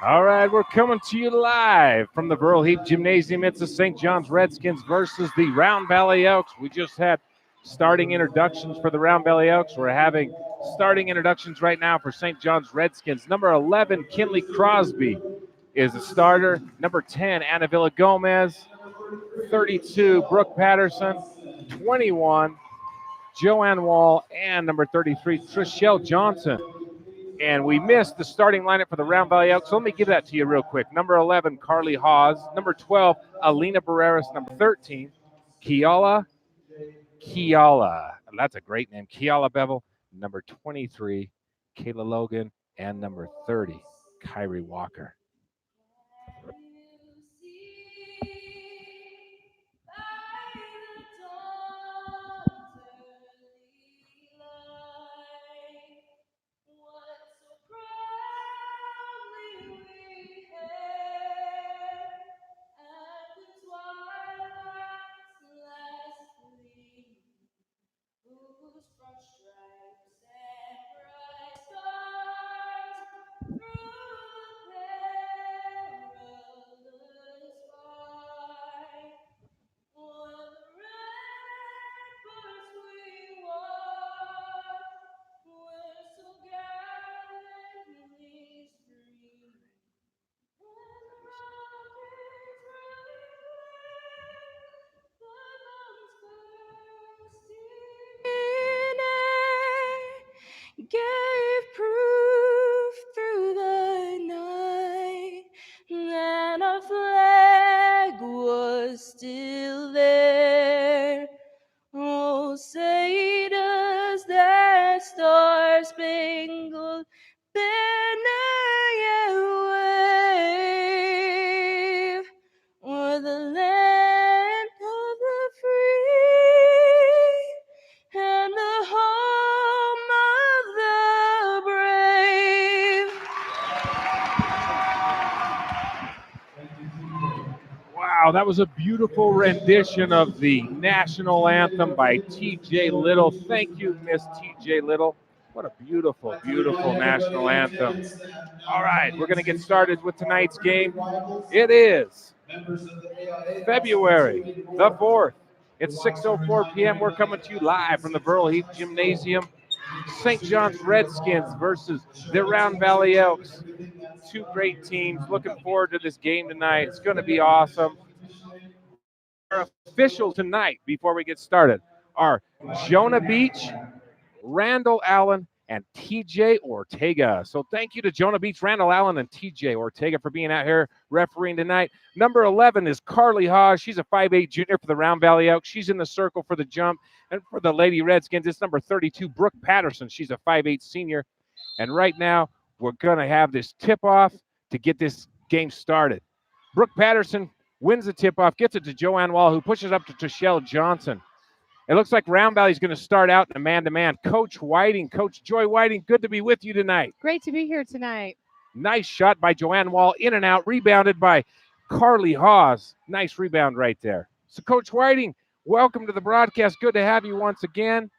All right, we're coming to you live from the Burl Heap Gymnasium. It's the St. John's Redskins versus the Round Valley Elks. We just had starting introductions for the Round Valley Elks. We're having starting introductions right now for St. John's Redskins. Number 11, Kinley Crosby, is the starter. Number 10, Anna Villagomez. 32, Brooke Patterson. 21, Joanne Wall. And number 33, Trishelle Johnson. And we missed the starting lineup for the Round Valley Elks. So let me give that to you real quick. Number 11, Carly Hawes. Number 12, Alina Barreras. Number 13, Kiala. That's a great name. Kiala Bevel. Number 23, Kayla Logan. And number 30, Kyrie Walker. Gave proof through the night that our flag was still there. Oh, say does that star-spangled banner yet wave o'er the land of the free and the home of the brave. Wow, that was a beautiful rendition of the national anthem by T.J. Little. Thank you, Miss T.J. Little. What a beautiful, beautiful national anthem. All right, we're going to get started with tonight's game. It is February the 4th. It's 6:04 p.m. We're coming to you live from the Burl Heap Gymnasium. St. John's Redskins versus the Round Valley Elks. Two great teams. Looking forward to this game tonight. It's going to be awesome. Our officials tonight, before we get started, are Jonah Beach, Randall Allen, and TJ Ortega. So thank you to Jonah Beach, Randall Allen, and TJ Ortega for being out here refereeing tonight. Number 11 is Carly Hawes. She's a 5'8 junior for the Round Valley Elks. She's in the circle for the jump. And for the Lady Redskins, it's number 32, Brooke Patterson. She's a 5'8 senior. And right now, we're going to have this tip-off to get this game started. Brooke Patterson wins the tip-off, gets it to Joanne Wall, who pushes up to Trishelle Johnson. It looks like Round Valley's going to start out in a man-to-man. Coach Whiting, Coach Joy Whiting, good to be with you tonight. Great to be here tonight. Nice shot by Joanne Wall, in and out, rebounded by Carly Hawes. Nice rebound right there. So, Coach Whiting, welcome to the broadcast. Good to have you once again.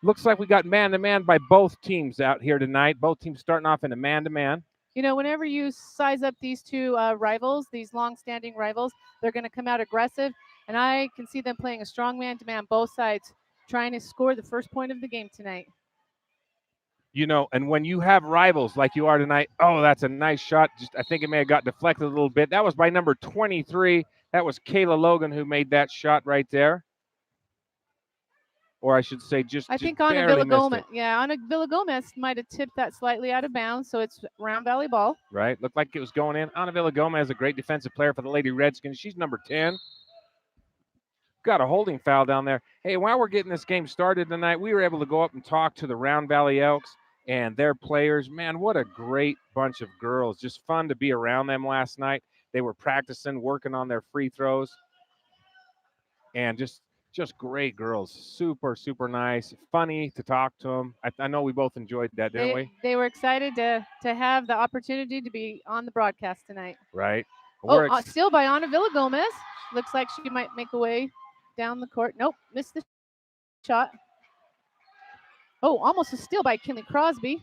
Looks like we got man-to-man by both teams out here tonight. Both teams starting off in a man-to-man. You know, whenever you size up these two rivals, these long-standing rivals, they're going to come out aggressive. And I can see them playing a strong man-to-man, both sides, trying to score the first point of the game tonight. You know, and when you have rivals like you are tonight, oh, that's a nice shot. Just I think it may have got deflected a little bit. That was by number 23. That was Kayla Logan who made that shot right there. Or I should say I think Anna Villagomez. Yeah, Anna Villagomez might have tipped that slightly out of bounds, so it's Round Valley ball. Right, looked like it was going in. Anna Villagomez is a great defensive player for the Lady Redskins. She's number 10. Got a holding foul down there. Hey, while we're getting this game started tonight, we were able to go up and talk to the Round Valley Elks and their players. Man, what a great bunch of girls. Just fun to be around them last night. They were practicing, working on their free throws. And just great girls. Super, super nice. Funny to talk to them. I know we both enjoyed that, didn't we? They were excited to have the opportunity to be on the broadcast tonight. Right. Still by Anna Villagomez. Looks like she might make a way down the court. Nope, missed the shot. Oh, almost a steal by Kinley Crosby.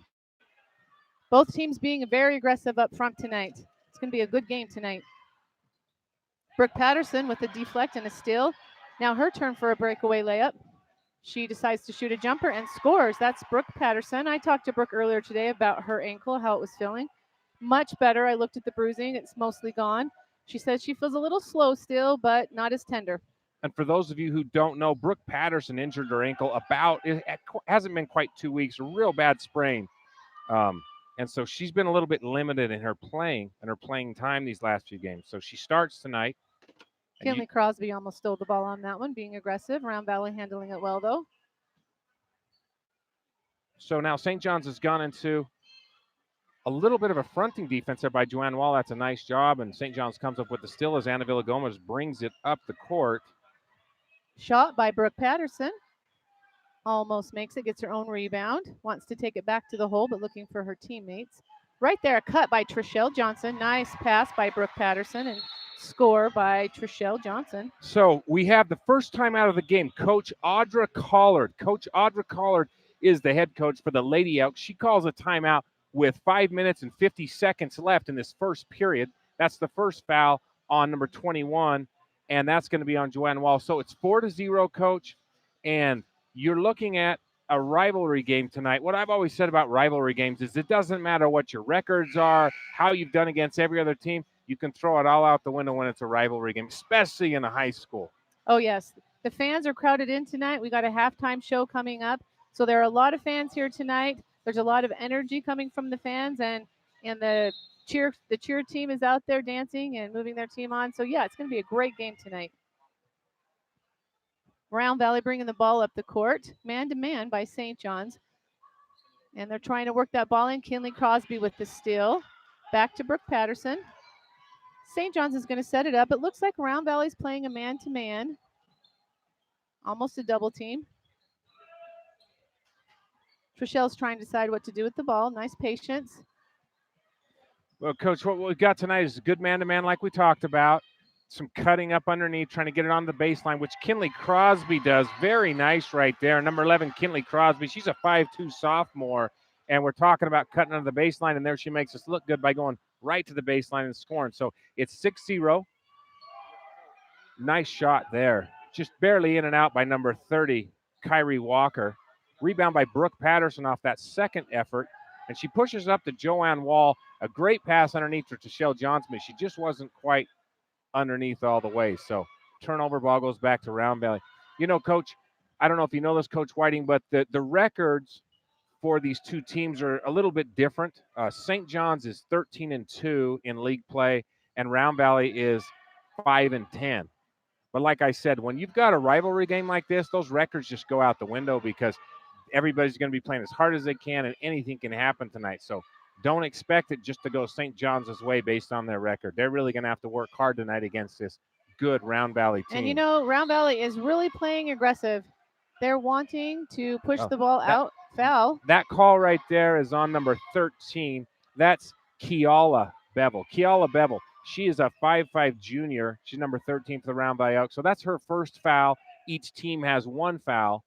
Both teams being very aggressive up front tonight. It's going to be a good game tonight. Brooke Patterson with a deflect and a steal. Now her turn for a breakaway layup. She decides to shoot a jumper and scores. That's Brooke Patterson. I talked to Brooke earlier today about her ankle, how it was feeling. Much better. I looked at the bruising. It's mostly gone. She says she feels a little slow still, but not as tender. And for those of you who don't know, Brooke Patterson injured her ankle it hasn't been quite 2 weeks, a real bad sprain. And so she's been a little bit limited in her playing and her playing time these last few games. So she starts tonight. Kinley Crosby almost stole the ball on that one, being aggressive. Round Valley handling it well, though. So now St. John's has gone into a little bit of a fronting defense there by Joanne Wall. That's a nice job. And St. John's comes up with the steal as Anna Villagomez brings it up the court. Shot by Brooke Patterson. Almost makes it, gets her own rebound. Wants to take it back to the hole, but looking for her teammates. Right there, a cut by Trishelle Johnson. Nice pass by Brooke Patterson and score by Trishelle Johnson. So we have the first time out of the game, Coach Audra Collard. Coach Audra Collard is the head coach for the Lady Elks. She calls a timeout with 5 minutes and 50 seconds left in this first period. That's the first foul on number 21, and that's going to be on Joanne Wall. So it's 4-0, Coach, and you're looking at a rivalry game tonight. What I've always said about rivalry games is it doesn't matter what your records are, how you've done against every other team. You can throw it all out the window when it's a rivalry game, especially in a high school. Oh, yes. The fans are crowded in tonight. We got a halftime show coming up. So there are a lot of fans here tonight. There's a lot of energy coming from the fans, and the cheer team is out there dancing and moving their team on. So, yeah, it's going to be a great game tonight. Round Valley bringing the ball up the court, man-to-man by St. John's. And they're trying to work that ball in. Kinley Crosby with the steal. Back to Brooke Patterson. St. John's is going to set it up. It looks like Round Valley's playing a man-to-man. Almost a double team. Trichelle's trying to decide what to do with the ball. Nice patience. Well, Coach, what we've got tonight is a good man-to-man like we talked about. Some cutting up underneath, trying to get it on the baseline, which Kinley Crosby does. Very nice right there. Number 11, Kinley Crosby. She's a 5'2 sophomore, and we're talking about cutting under the baseline, and there she makes us look good by going right to the baseline and scoring. So it's 6-0. Nice shot there. Just barely in and out by number 30, Kyrie Walker. Rebound by Brooke Patterson off that second effort. And she pushes up to Joanne Wall. A great pass underneath to Trishelle Johnson. She just wasn't quite underneath all the way. So turnover ball goes back to Round Valley. You know, Coach, I don't know if you know this, Coach Whiting, but the records for these two teams are a little bit different. St. John's is 13-2 in league play, and Round Valley is 5-10. But like I said, when you've got a rivalry game like this, those records just go out the window because everybody's going to be playing as hard as they can, and anything can happen tonight. So don't expect it just to go St. John's way based on their record. They're really going to have to work hard tonight against this good Round Valley team. And, you know, Round Valley is really playing aggressive. They're wanting to push the ball out. Foul. That call right there is on number 13. That's Keala Bevel. Keala Bevel. She is a 5'5 junior. She's number 13 for the Round Valley Elks. So that's her first foul. Each team has one foul.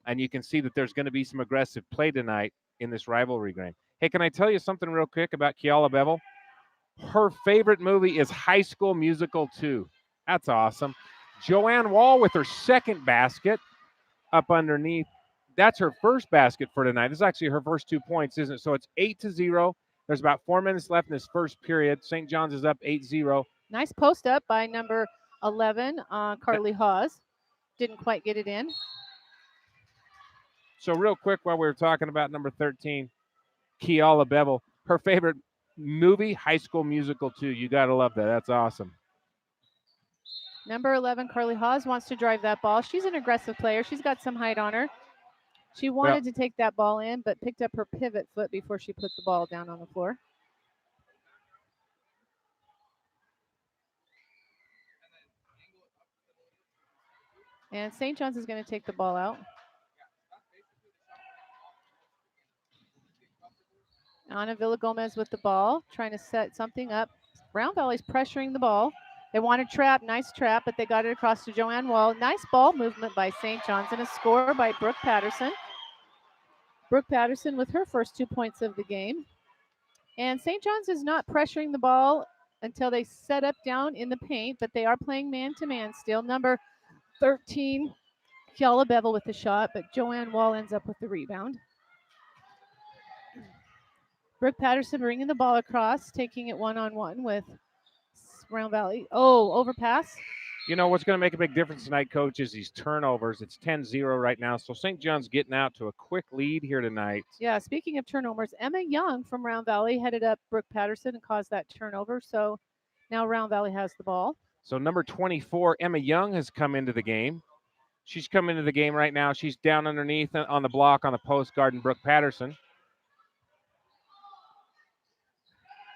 And you can see that there's going to be some aggressive play tonight in this rivalry game. Hey, can I tell you something real quick about Keala Bevel? Her favorite movie is High School Musical 2. That's awesome. Joanne Wall with her second basket up underneath. That's her first basket for tonight. This is actually her first 2 points, isn't it? So it's 8-0. There's about 4 minutes left in this first period. St. John's is up 8-0. Nice post up by number 11, Carly Hawes. Didn't quite get it in. So real quick, while we were talking about number 13, Keala Bevel, her favorite movie, High School Musical 2. You got to love that. That's awesome. Number 11, Carly Hawes, wants to drive that ball. She's an aggressive player. She's got some height on her. She wanted to take that ball in, but picked up her pivot foot before she put the ball down on the floor. And St. John's is going to take the ball out. Anna Villagomez with the ball, trying to set something up. Round Valley's pressuring the ball. They wanted trap, nice trap, but they got it across to Joanne Wall. Nice ball movement by St. John's and a score by Brooke Patterson. Brooke Patterson with her first 2 points of the game. And St. John's is not pressuring the ball until they set up down in the paint, but they are playing man-to-man still. Number 13, Kiala Bevel with the shot, but Joanne Wall ends up with the rebound. Brooke Patterson bringing the ball across, taking it one-on-one with Round Valley. Oh, overpass. You know what's going to make a big difference tonight, Coach, is these turnovers. It's 10-0 right now, so St. John's getting out to a quick lead here tonight. Yeah, speaking of turnovers, Emma Young from Round Valley headed up Brooke Patterson and caused that turnover, so now Round Valley has the ball. So number 24, Emma Young, has come into the game. She's come into the game right now. She's down underneath on the block on the post guarding Brooke Patterson.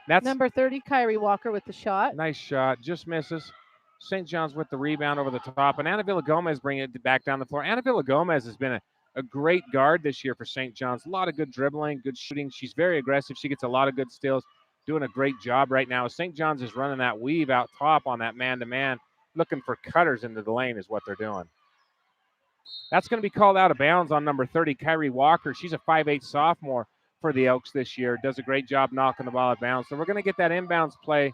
That's number 30, Kyrie Walker with the shot. Nice shot, just misses. St. John's with the rebound over the top, and Anna Villagomez bringing it back down the floor. Anna Villagomez has been a great guard this year for St. John's. A lot of good dribbling, good shooting. She's very aggressive. She gets a lot of good steals, doing a great job right now. St. John's is running that weave out top on that man-to-man, looking for cutters into the lane is what they're doing. That's going to be called out of bounds on number 30, Kyrie Walker. She's a 5'8 sophomore for the Elks this year. Does a great job knocking the ball out of bounds. So we're going to get that inbounds play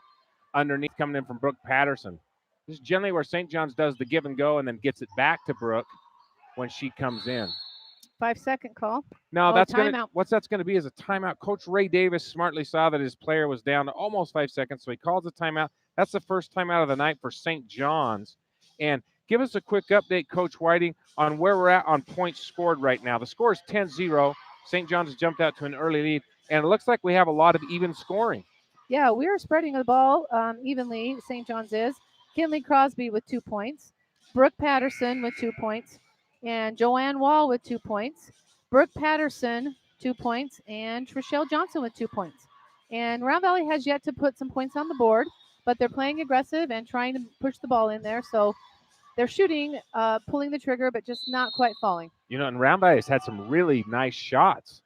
underneath coming in from Brooke Patterson. This is generally where St. John's does the give and go and then gets it back to Brooke when she comes in. 5-second call. No, that's going to be is a timeout. Coach Ray Davis smartly saw that his player was down to almost 5 seconds, so he calls a timeout. That's the first timeout of the night for St. John's. And give us a quick update, Coach Whiting, on where we're at on points scored right now. The score is 10-0. St. John's has jumped out to an early lead, and it looks like we have a lot of even scoring. Yeah, we are spreading the ball evenly, St. John's is. Kinley Crosby with 2 points. Brooke Patterson with 2 points. And Joanne Wall with 2 points. Brooke Patterson, 2 points. And Trishelle Johnson with 2 points. And Round Valley has yet to put some points on the board, but they're playing aggressive and trying to push the ball in there. So they're shooting, pulling the trigger, but just not quite falling. You know, and Round Valley has had some really nice shots.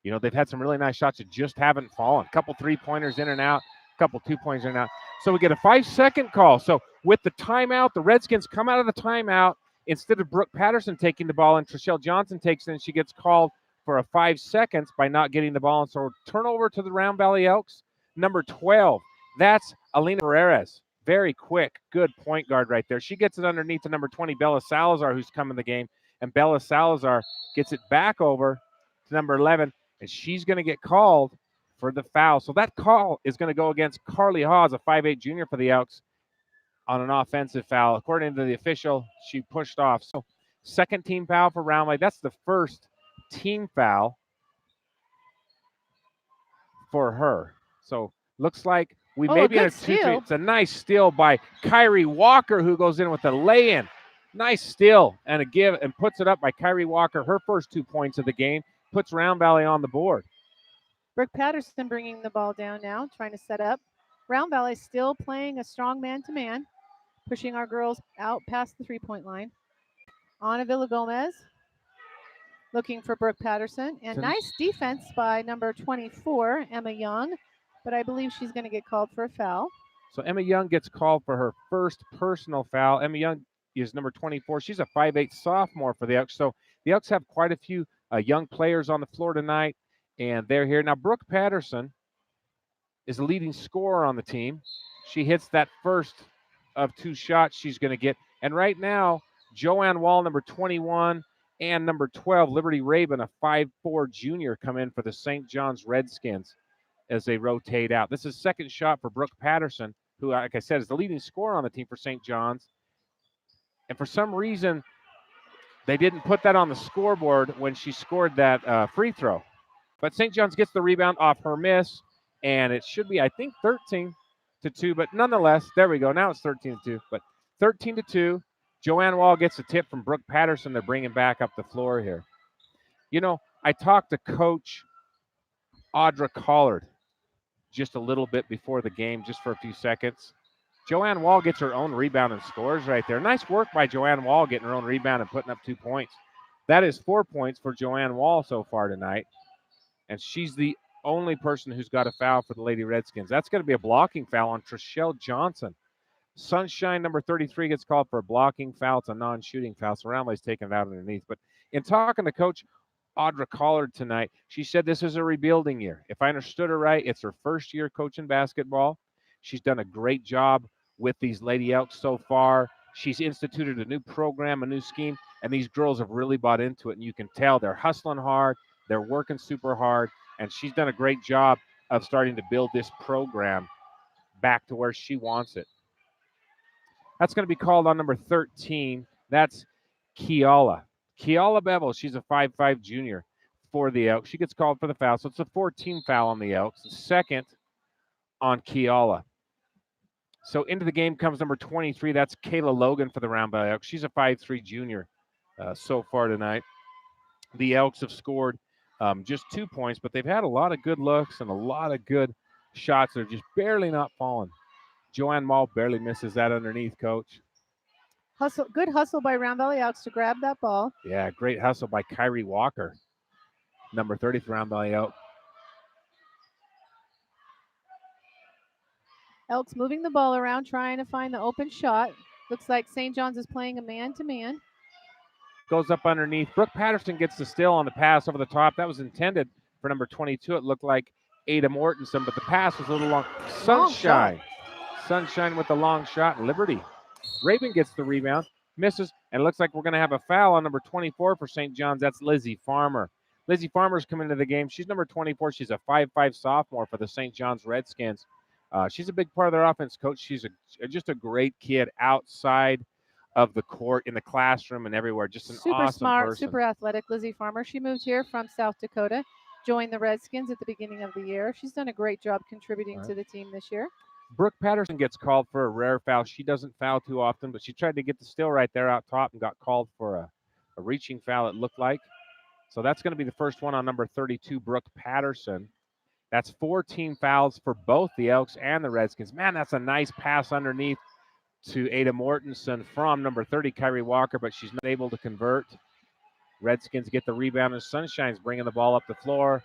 You know, they've had some really nice shots that just haven't fallen. A couple three-pointers in and out, a couple two-pointers in and out. So we get a 5-second call. So with the timeout, the Redskins come out of the timeout. Instead of Brooke Patterson taking the ball and Trishelle Johnson takes it, and she gets called for a 5 seconds by not getting the ball. And so turnover to the Round Valley Elks. Number 12, that's Alina Ferreras. Very quick, good point guard right there. She gets it underneath to number 20, Bella Salazar, who's come in the game. And Bella Salazar gets it back over to number 11, and she's going to get called for the foul. So that call is going to go against Carly Hawes, a 5'8 junior for the Elks, on an offensive foul. According to the official, she pushed off. So second team foul for Round Valley. That's the first team foul for her. So looks like we may be in a 2-3. It's a nice steal by Kyrie Walker, who goes in with a lay-in. Nice steal and a give, and puts it up by Kyrie Walker. Her first 2 points of the game puts Round Valley on the board. Brooke Patterson bringing the ball down now, trying to set up. Round Valley still playing a strong man-to-man, pushing our girls out past the three-point line. Anna Villagomez looking for Brooke Patterson. And nice defense by number 24, Emma Young, but I believe she's going to get called for a foul. So Emma Young gets called for her first personal foul. Emma Young is number 24. She's a 5'8 sophomore for the Elks. So the Elks have quite a few young players on the floor tonight, and they're here. Now, Brooke Patterson is the leading scorer on the team. She hits that first of 2 shots she's going to get. And right now, Joanne Wall, number 21, and number 12, Liberty Raven, a 5'4 junior, come in for the St. John's Redskins as they rotate out. This is second shot for Brooke Patterson, who, like I said, is the leading scorer on the team for St. John's. And for some reason, they didn't put that on the scoreboard when she scored that free throw. But St. John's gets the rebound off her miss, and it should be, I think, 13-2. But nonetheless, there we go. Now it's 13-2. But 13-2. Joanne Wall gets a tip from Brooke Patterson. They're bringing back up the floor here. You know, I talked to Coach Audra Collard just a little bit before the game, just for a few seconds. Joanne Wall gets her own rebound and scores right there. Nice work by Joanne Wall getting her own rebound and putting up 2 points. That is 4 points for Joanne Wall so far tonight. And she's the only person who's got a foul for the Lady Redskins. That's going to be a blocking foul on Trishelle Johnson. Sunshine, number 33, gets called for a blocking foul. It's a non-shooting foul, so Roundley's taking it out underneath. But in talking to Coach Audra Collard tonight, she said this is a rebuilding year. If I understood her right, it's her first year coaching basketball. She's done a great job with these Lady Elks so far. She's instituted a new program, a new scheme, and these girls have really bought into it. And you can tell they're hustling hard, they're working super hard, and she's done a great job of starting to build this program back to where she wants it. That's going to be called on number 13. That's Keala. Keala Bevel, she's a 5'5 junior for the Elks. She gets called for the foul. So it's a 14 foul on the Elks. The second on Keala. So into the game comes number 23. That's Kayla Logan for the Round Valley Elks. She's a 5'3 junior so far tonight. The Elks have scored just 2 points, but they've had a lot of good looks and a lot of good shots. They're just barely not falling. Joanne Mall barely misses that underneath, Coach. Good hustle by Round Valley Elks to grab that ball. Yeah, great hustle by Kyrie Walker, number 30 for Round Valley Elks. Elks moving the ball around, trying to find the open shot. Looks like St. John's is playing a man-to-man. Goes up underneath. Brooke Patterson gets the steal on the pass over the top. That was intended for number 22. It looked like Ada Mortensen, but the pass was a little long. Sunshine with the long shot. Liberty. Raven gets the rebound, misses, and it looks like we're going to have a foul on number 24 for St. John's. That's Lizzie Farmer. Lizzie Farmer's come into the game. She's number 24. She's a 5'5 sophomore for the St. John's Redskins. She's a big part of their offense, Coach. She's just a great kid outside of the court, in the classroom, and everywhere. Just an super awesome smart, person. super athletic Lizzie Farmer. She moved here from South Dakota, joined the Redskins at the beginning of the year. She's done a great job contributing to the team this year. Brooke Patterson gets called for a rare foul. She doesn't foul too often, but she tried to get the steal right there out top and got called for a reaching foul, it looked like. So that's going to be the first one on number 32, Brooke Patterson. That's 14 fouls for both the Elks and the Redskins. Man, that's a nice pass underneath to Ada Mortensen from number 30, Kyrie Walker, but she's not able to convert. Redskins get the rebound, and Sunshine's bringing the ball up the floor.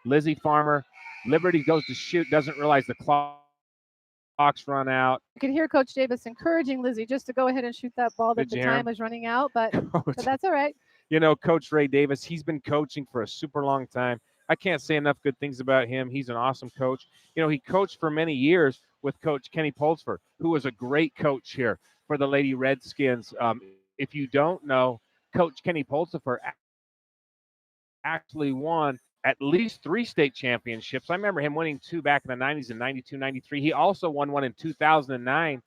Lizzie Farmer, Liberty goes to shoot, doesn't realize the clock's run out. You could hear Coach Davis encouraging Lizzie just to go ahead and shoot that ball that the time was running out, but that's all right. You know, Coach Ray Davis, he's been coaching for a super long time. I can't say enough good things about him. He's an awesome coach. You know, he coached for many years with Coach Kenny Polsfer, who was a great coach here for the Lady Redskins. If you don't know, Coach Kenny Polsfer actually won at least 3 state championships. I remember him winning 2 back in the 90s in 92, 93. He also won one in 2009.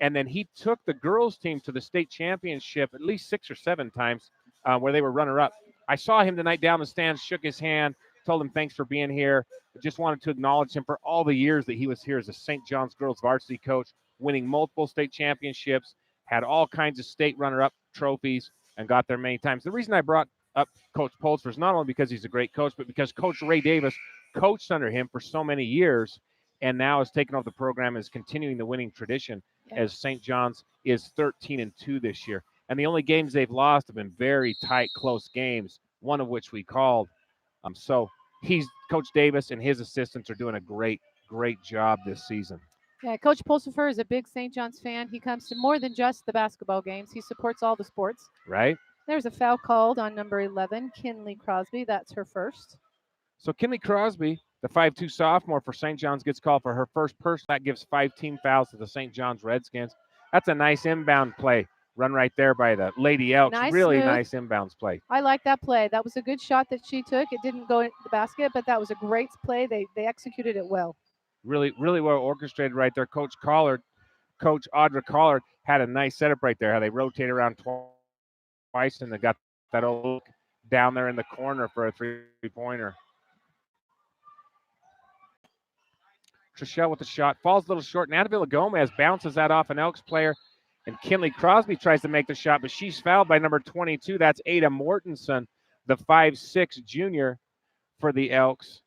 And then he took the girls team to the state championship at least 6 or 7 times where they were runner-up. I saw him tonight down the stands, shook his hand, told him thanks for being here. Just wanted to acknowledge him for all the years that he was here as a St. John's girls varsity coach, winning multiple state championships, had all kinds of state runner-up trophies, and got there many times. The reason I brought up Coach Polsfer is not only because he's a great coach, but because Coach Ray Davis coached under him for so many years and now has taken over the program and is continuing the winning tradition as St. John's is 13-2 this year. And the only games they've lost have been very tight, close games, one of which we called. So Coach Davis and his assistants are doing a great job this season. Yeah, Coach Polsfer is a big St. John's fan. He comes to more than just the basketball games. He supports all the sports. Right. There's a foul called on number 11, Kinley Crosby. That's her first. So Kinley Crosby, the 5'2 sophomore for St. John's, gets called for her first person. That gives 5 team fouls to the St. John's Redskins. That's a nice inbound play. Run right there by the Lady Elks. Really smooth. Nice inbounds play. I like that play. That was a good shot that she took. It didn't go in the basket, but that was a great play. They executed it well. Really well orchestrated right there. Coach Audra Collard had a nice setup right there. How they rotate around twice and they got that old down there in the corner for a 3-pointer. Trishelle with the shot. Falls a little short. Natavilla Gomez bounces that off an Elks player. And Kinley Crosby tries to make the shot, but she's fouled by number 22. That's Ada Mortensen, the 5'6 junior for the Elks.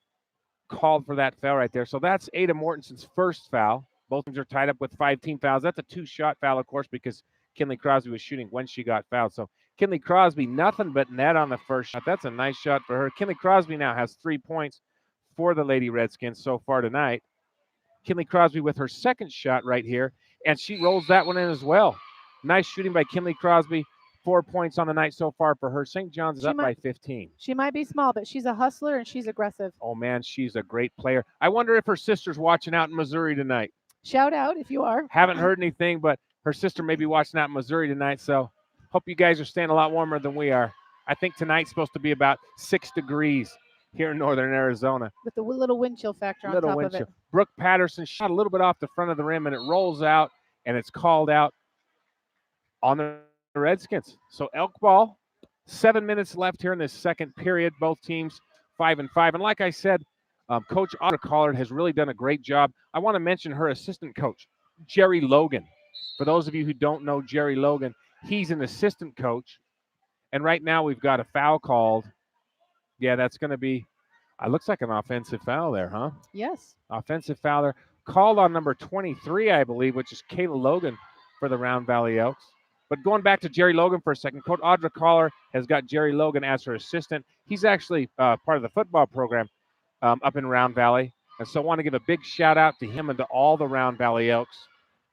Called for that foul right there. So that's Ada Mortensen's first foul. Both teams are tied up with 5 team fouls. That's a 2-shot foul, of course, because Kinley Crosby was shooting when she got fouled. So Kinley Crosby, nothing but net on the first shot. That's a nice shot for her. Kinley Crosby now has 3 points for the Lady Redskins so far tonight. Kinley Crosby with her second shot right here, and she rolls that one in as well. Nice shooting by Kinley Crosby. 4 points on the night so far for her. St. John's is up by 15. She might be small, but she's a hustler and she's aggressive. Oh, man, she's a great player. I wonder if her sister's watching out in Missouri tonight. Shout out if you are. Haven't heard anything, but her sister may be watching out in Missouri tonight, so hope you guys are staying a lot warmer than we are. I think tonight's supposed to be about 6 degrees here in northern Arizona. With the little wind chill factor on top of it. Brooke Patterson shot a little bit off the front of the rim, and it rolls out, and it's called out on the Redskins. So Elk ball, 7 minutes left here in this second period. Both teams 5-5. And like I said, Coach Otter Collard has really done a great job. I want to mention her assistant coach, Jerry Logan. For those of you who don't know Jerry Logan, he's an assistant coach. And right now we've got a foul called. Yeah, that's going to be, looks like an offensive foul there, huh? Yes. Offensive foul there. Called on number 23, I believe, which is Kayla Logan for the Round Valley Elks. But going back to Jerry Logan for a second, Coach Audra Collar has got Jerry Logan as her assistant. He's actually part of the football program up in Round Valley. And so I want to give a big shout out to him and to all the Round Valley Elks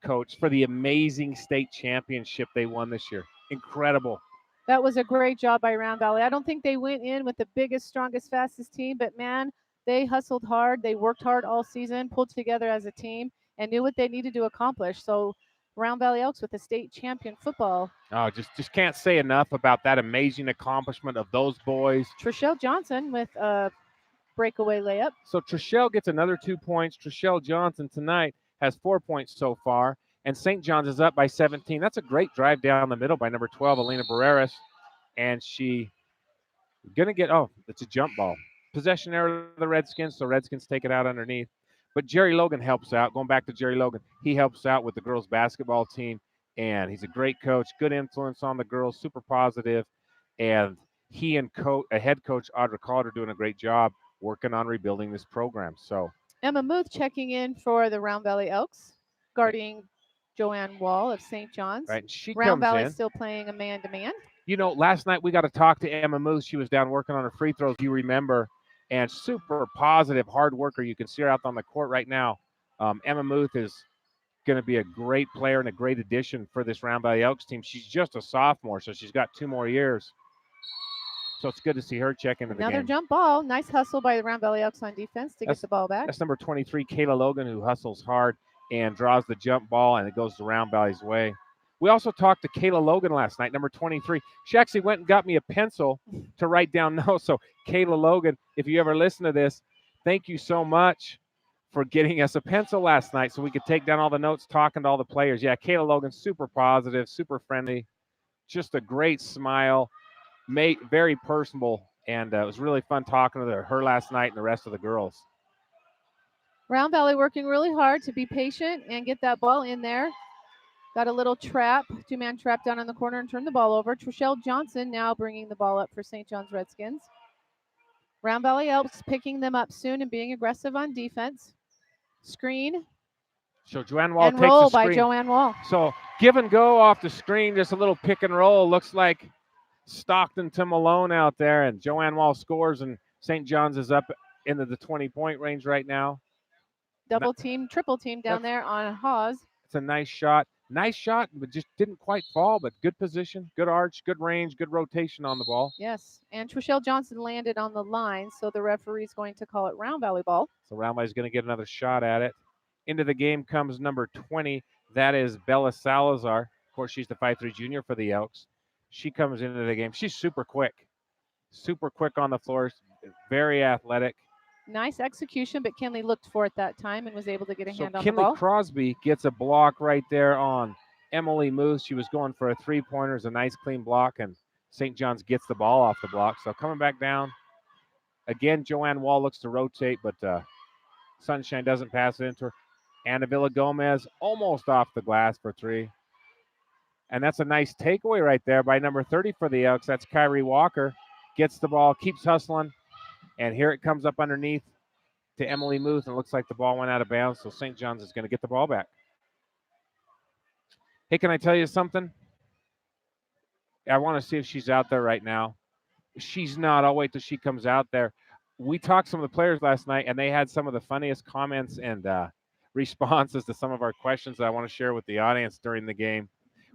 coach for the amazing state championship they won this year. Incredible. That was a great job by Round Valley. I don't think they went in with the biggest, strongest, fastest team, but man, they hustled hard. They worked hard all season, pulled together as a team, and knew what they needed to accomplish. So Round Valley Elks with the state champion football. Oh, just can't say enough about that amazing accomplishment of those boys. Trishelle Johnson with a breakaway layup. So Trishelle gets another 2 points. Trishelle Johnson tonight has 4 points so far, and St. John's is up by 17. That's a great drive down the middle by number 12, Elena Barreras, and she gonna get, it's a jump ball. Possession error of the Redskins, so Redskins take it out underneath. But Jerry Logan helps out. Going back to Jerry Logan, he helps out with the girls' basketball team, and he's a great coach, good influence on the girls, super positive, and he and head coach Audra Calder are doing a great job working on rebuilding this program. So Emma Muth checking in for the Round Valley Elks, guarding Joanne Wall of St. John's. Right, she Round comes Valley in. still playing a man-to-man. You know, last night we got to talk to Emma Muth. She was down working on her free throws, you remember, and super positive, hard worker. You can see her out on the court right now. Emma Muth is going to be a great player and a great addition for this Round Valley Elks team. She's just a sophomore, so she's got 2 more years. So it's good to see her check into the game. Another jump ball. Nice hustle by the Round Valley Elks on defense to get the ball back. That's number 23, Kayla Logan, who hustles hard and draws the jump ball, and it goes to Round Valley's way. We also talked to Kayla Logan last night, number 23. She actually went and got me a pencil to write down notes. So Kayla Logan, if you ever listen to this, thank you so much for getting us a pencil last night so we could take down all the notes, talking to all the players. Yeah, Kayla Logan, super positive, super friendly, just a great smile, very personable, and it was really fun talking to her last night and the rest of the girls. Round Valley working really hard to be patient and get that ball in there. Got a little trap, 2-man trap down in the corner and turn the ball over. Trishelle Johnson now bringing the ball up for St. John's Redskins. Round Valley Elks picking them up soon and being aggressive on defense. Screen. So Joanne Wall and takes roll the screen. by Joanne Wall. So give and go off the screen, just a little pick and roll. Looks like Stockton to Malone out there, and Joanne Wall scores, and St. John's is up into the 20-point range right now. Double team, triple team down there on Hawes. It's a nice shot. Nice shot, but just didn't quite fall, but good position, good arch, good range, good rotation on the ball. Yes, and Trishelle Johnson landed on the line, so the referee's going to call it Round Valley ball. So Round Valley's going to get another shot at it. Into the game comes number 20. That is Bella Salazar. Of course, she's the 5'3" junior for the Elks. She comes into the game. She's super quick on the floor, very athletic. Nice execution, but Kinley looked for it that time and was able to get a hand on the Kinley ball. Crosby gets a block right there on Emily Moose. She was going for a 3-pointer, a nice clean block, and St. John's gets the ball off the block. So coming back down, again, Joanne Wall looks to rotate, but Sunshine doesn't pass it into her. Anna Villa Gomez almost off the glass for 3. And that's a nice takeaway right there by number 30 for the Elks. That's Kyrie Walker. Gets the ball, keeps hustling. And here it comes up underneath to Emily Muth, and it looks like the ball went out of bounds, so St. John's is going to get the ball back. Hey, can I tell you something? I want to see if she's out there right now. She's not. I'll wait till she comes out there. We talked to some of the players last night, and they had some of the funniest comments and responses to some of our questions that I want to share with the audience during the game.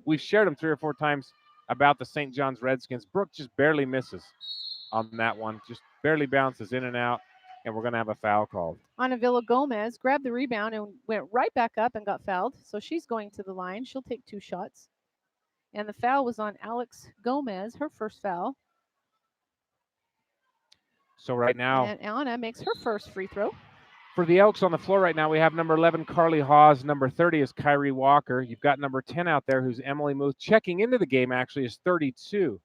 We've shared them 3 or 4 times about the St. John's Redskins. Brooke just barely misses on that one, just barely bounces in and out, and we're going to have a foul called. Ana Villa Gomez grabbed the rebound and went right back up and got fouled. So she's going to the line. She'll take 2 shots. And the foul was on Alex Gomez, her first foul. So right now, And Anna makes her first free throw. for the Elks on the floor right now, we have number 11, Carly Hawes. Number 30 is Kyrie Walker. You've got number 10 out there, who's Emily Muth. Checking into the game, actually, is 32.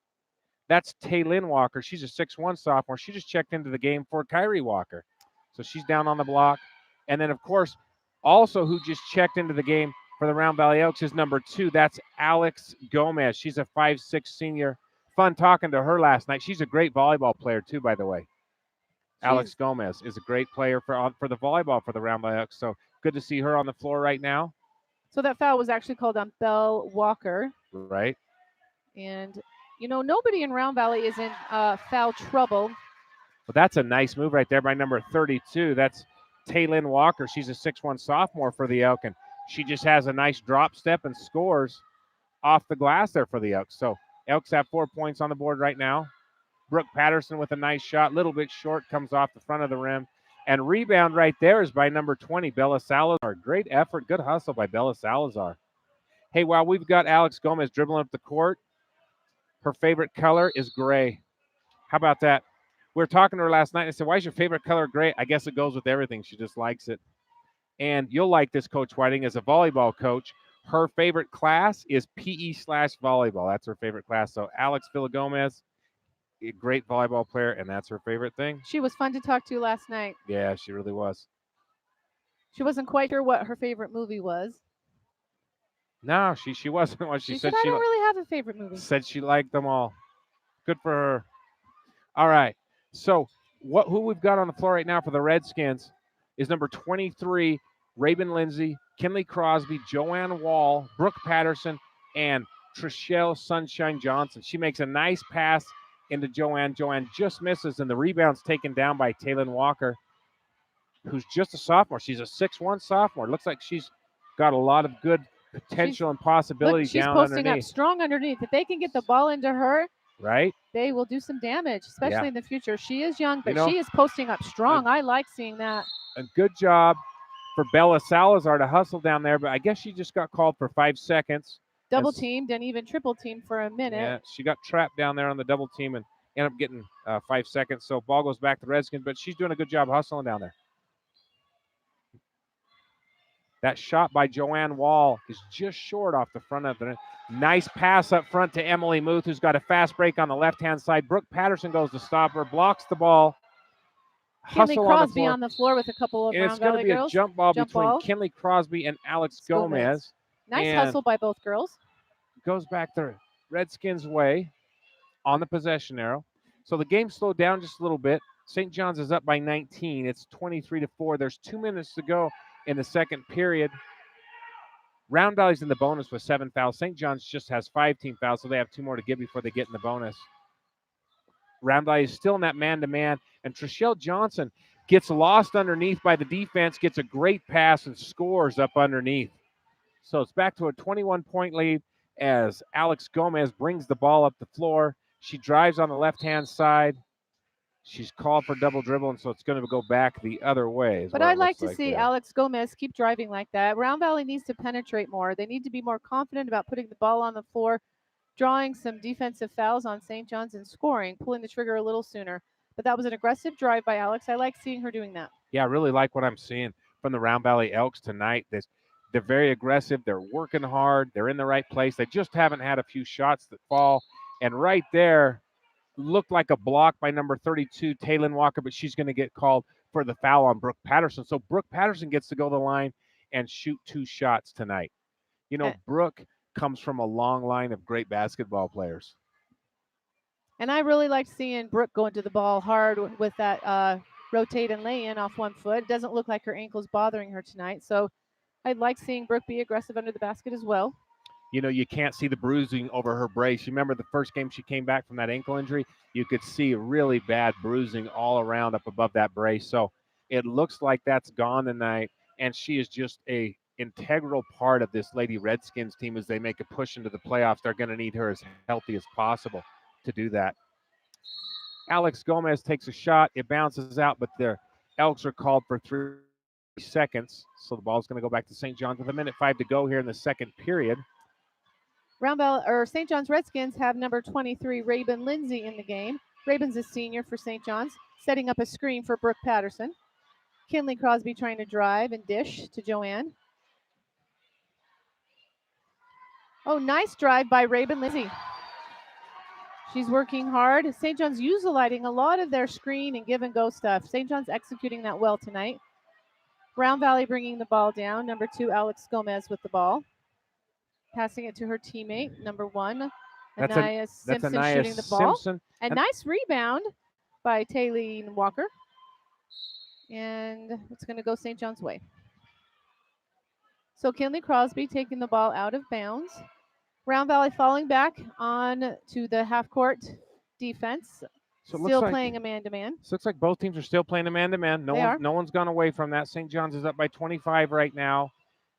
That's Taylin Walker. She's a 6'1 sophomore. She just checked into the game for Kyrie Walker. So she's down on the block. And then, of course, also who just checked into the game for the Round Valley Elks is number 2. That's Alex Gomez. She's a 5'6 senior. Fun talking to her last night. She's a great volleyball player, too, by the way. Alex Gomez is a great player for the volleyball for the Round Valley Elks. So good to see her on the floor right now. So that foul was actually called on Belle Walker. Right. And, nobody in Round Valley is in foul trouble. Well, that's a nice move right there by number 32. That's Taylin Walker. She's a 6'1 sophomore for the Elk, and she just has a nice drop step and scores off the glass there for the Elks. So Elks have 4 points on the board right now. Brooke Patterson with a nice shot, little bit short, comes off the front of the rim. And rebound right there is by number 20, Bella Salazar. Great effort, good hustle by Bella Salazar. Hey, while we've got Alex Gomez dribbling up the court, her favorite color is gray. How about that? We were talking to her last night and I said, why is your favorite color gray? I guess it goes with everything. She just likes it. And you'll like this, Coach Whiting, as a volleyball coach. Her favorite class is PE/volleyball. That's her favorite class. So Alex Villagomez, a great volleyball player, and that's her favorite thing. She was fun to talk to last night. Yeah, she really was. She wasn't quite sure what her favorite movie was. No, she wasn't. What she said I don't really have a favorite movie. Said she liked them all. Good for her. All right. So who we've got on the floor right now for the Redskins is number 23, Raven Lindsay, Kinley Crosby, Joanne Wall, Brooke Patterson, and Trishelle Sunshine Johnson. She makes a nice pass into Joanne. Joanne just misses, and the rebound's taken down by Taylin Walker, who's just a sophomore. She's a 6'1 sophomore. Looks like she's got a lot of good potential and possibility down underneath. She's posting up strong underneath. If they can get the ball into her, right, they will do some damage, especially in the future. She is young, but she is posting up strong. I like seeing that. A good job for Bella Salazar to hustle down there, but I guess she just got called for 5 seconds. Double teamed and even triple teamed for a minute. Yeah, she got trapped down there on the double team and ended up getting 5 seconds. So ball goes back to the Redskins, but she's doing a good job hustling down there. That shot by Joanne Wall is just short off the front of the nice pass up front to Emily Muth, who's got a fast break on the left-hand side. Brooke Patterson goes to stop her, blocks the ball. Kinley Crosby on the floor with a couple of Round Valley girls. It's going to be a jump ball between Kinley Crosby and Alex Gomez. Nice hustle by both girls. Goes back the Redskins' way on the possession arrow. So the game slowed down just a little bit. St. John's is up by 19. It's 23-4. There's 2 minutes to go in the second period. Round Valley's in the bonus with 7 fouls. St. John's just has 5 team fouls, so they have 2 more to give before they get in the bonus. Round Valley is still in that man-to-man, and Trishelle Johnson gets lost underneath by the defense, gets a great pass, and scores up underneath. So it's back to a 21-point lead as Alex Gomez brings the ball up the floor. She drives on the left-hand side. She's called for double dribble, and so it's going to go back the other way. But I'd like to see Alex Gomez keep driving like that. Round Valley needs to penetrate more. They need to be more confident about putting the ball on the floor, drawing some defensive fouls on St. John's and scoring, pulling the trigger a little sooner. But that was an aggressive drive by Alex. I like seeing her doing that. Yeah, I really like what I'm seeing from the Round Valley Elks tonight. They're very aggressive. They're working hard. They're in the right place. They just haven't had a few shots that fall. And right there looked like a block by number 32, Taylin Walker, but she's going to get called for the foul on Brooke Patterson. So Brooke Patterson gets to go to the line and shoot 2 shots tonight. You know, Brooke comes from a long line of great basketball players. And I really like seeing Brooke go into the ball hard with that rotate and lay in off one foot. It doesn't look like her ankle's bothering her tonight. So I'd like seeing Brooke be aggressive under the basket as well. You know, you can't see the bruising over her brace. You remember the first game she came back from that ankle injury? You could see really bad bruising all around up above that brace. So it looks like that's gone tonight. and she is just a integral part of this Lady Redskins team as they make a push into the playoffs. They're going to need her as healthy as possible to do that. Alex Gomez takes a shot. It bounces out, but the Elks are called for 3 seconds. So the ball's going to go back to St. John's with 1:05 to go here in the second period. St. John's Redskins have number 23, Rabin Lindsay, in the game. Rabin's a senior for St. John's, setting up a screen for Brooke Patterson. Kinley Crosby trying to drive and dish to Joanne. Oh, nice drive by Rabin Lindsay. She's working hard. St. John's utilizing a lot of their screen and give and go stuff. St. John's executing that well tonight. Round Valley bringing the ball down. Number 2, Alex Gomez with the ball. Passing it to her teammate, number 1, Anaya Simpson, shooting the ball. And nice rebound by Taylene Walker. And it's going to go St. John's way. So Kinley Crosby taking the ball out of bounds. Round Valley falling back on to the half-court defense. So still playing a man-to-man. So it looks like both teams are still playing a man-to-man. No one's gone away from that. St. John's is up by 25 right now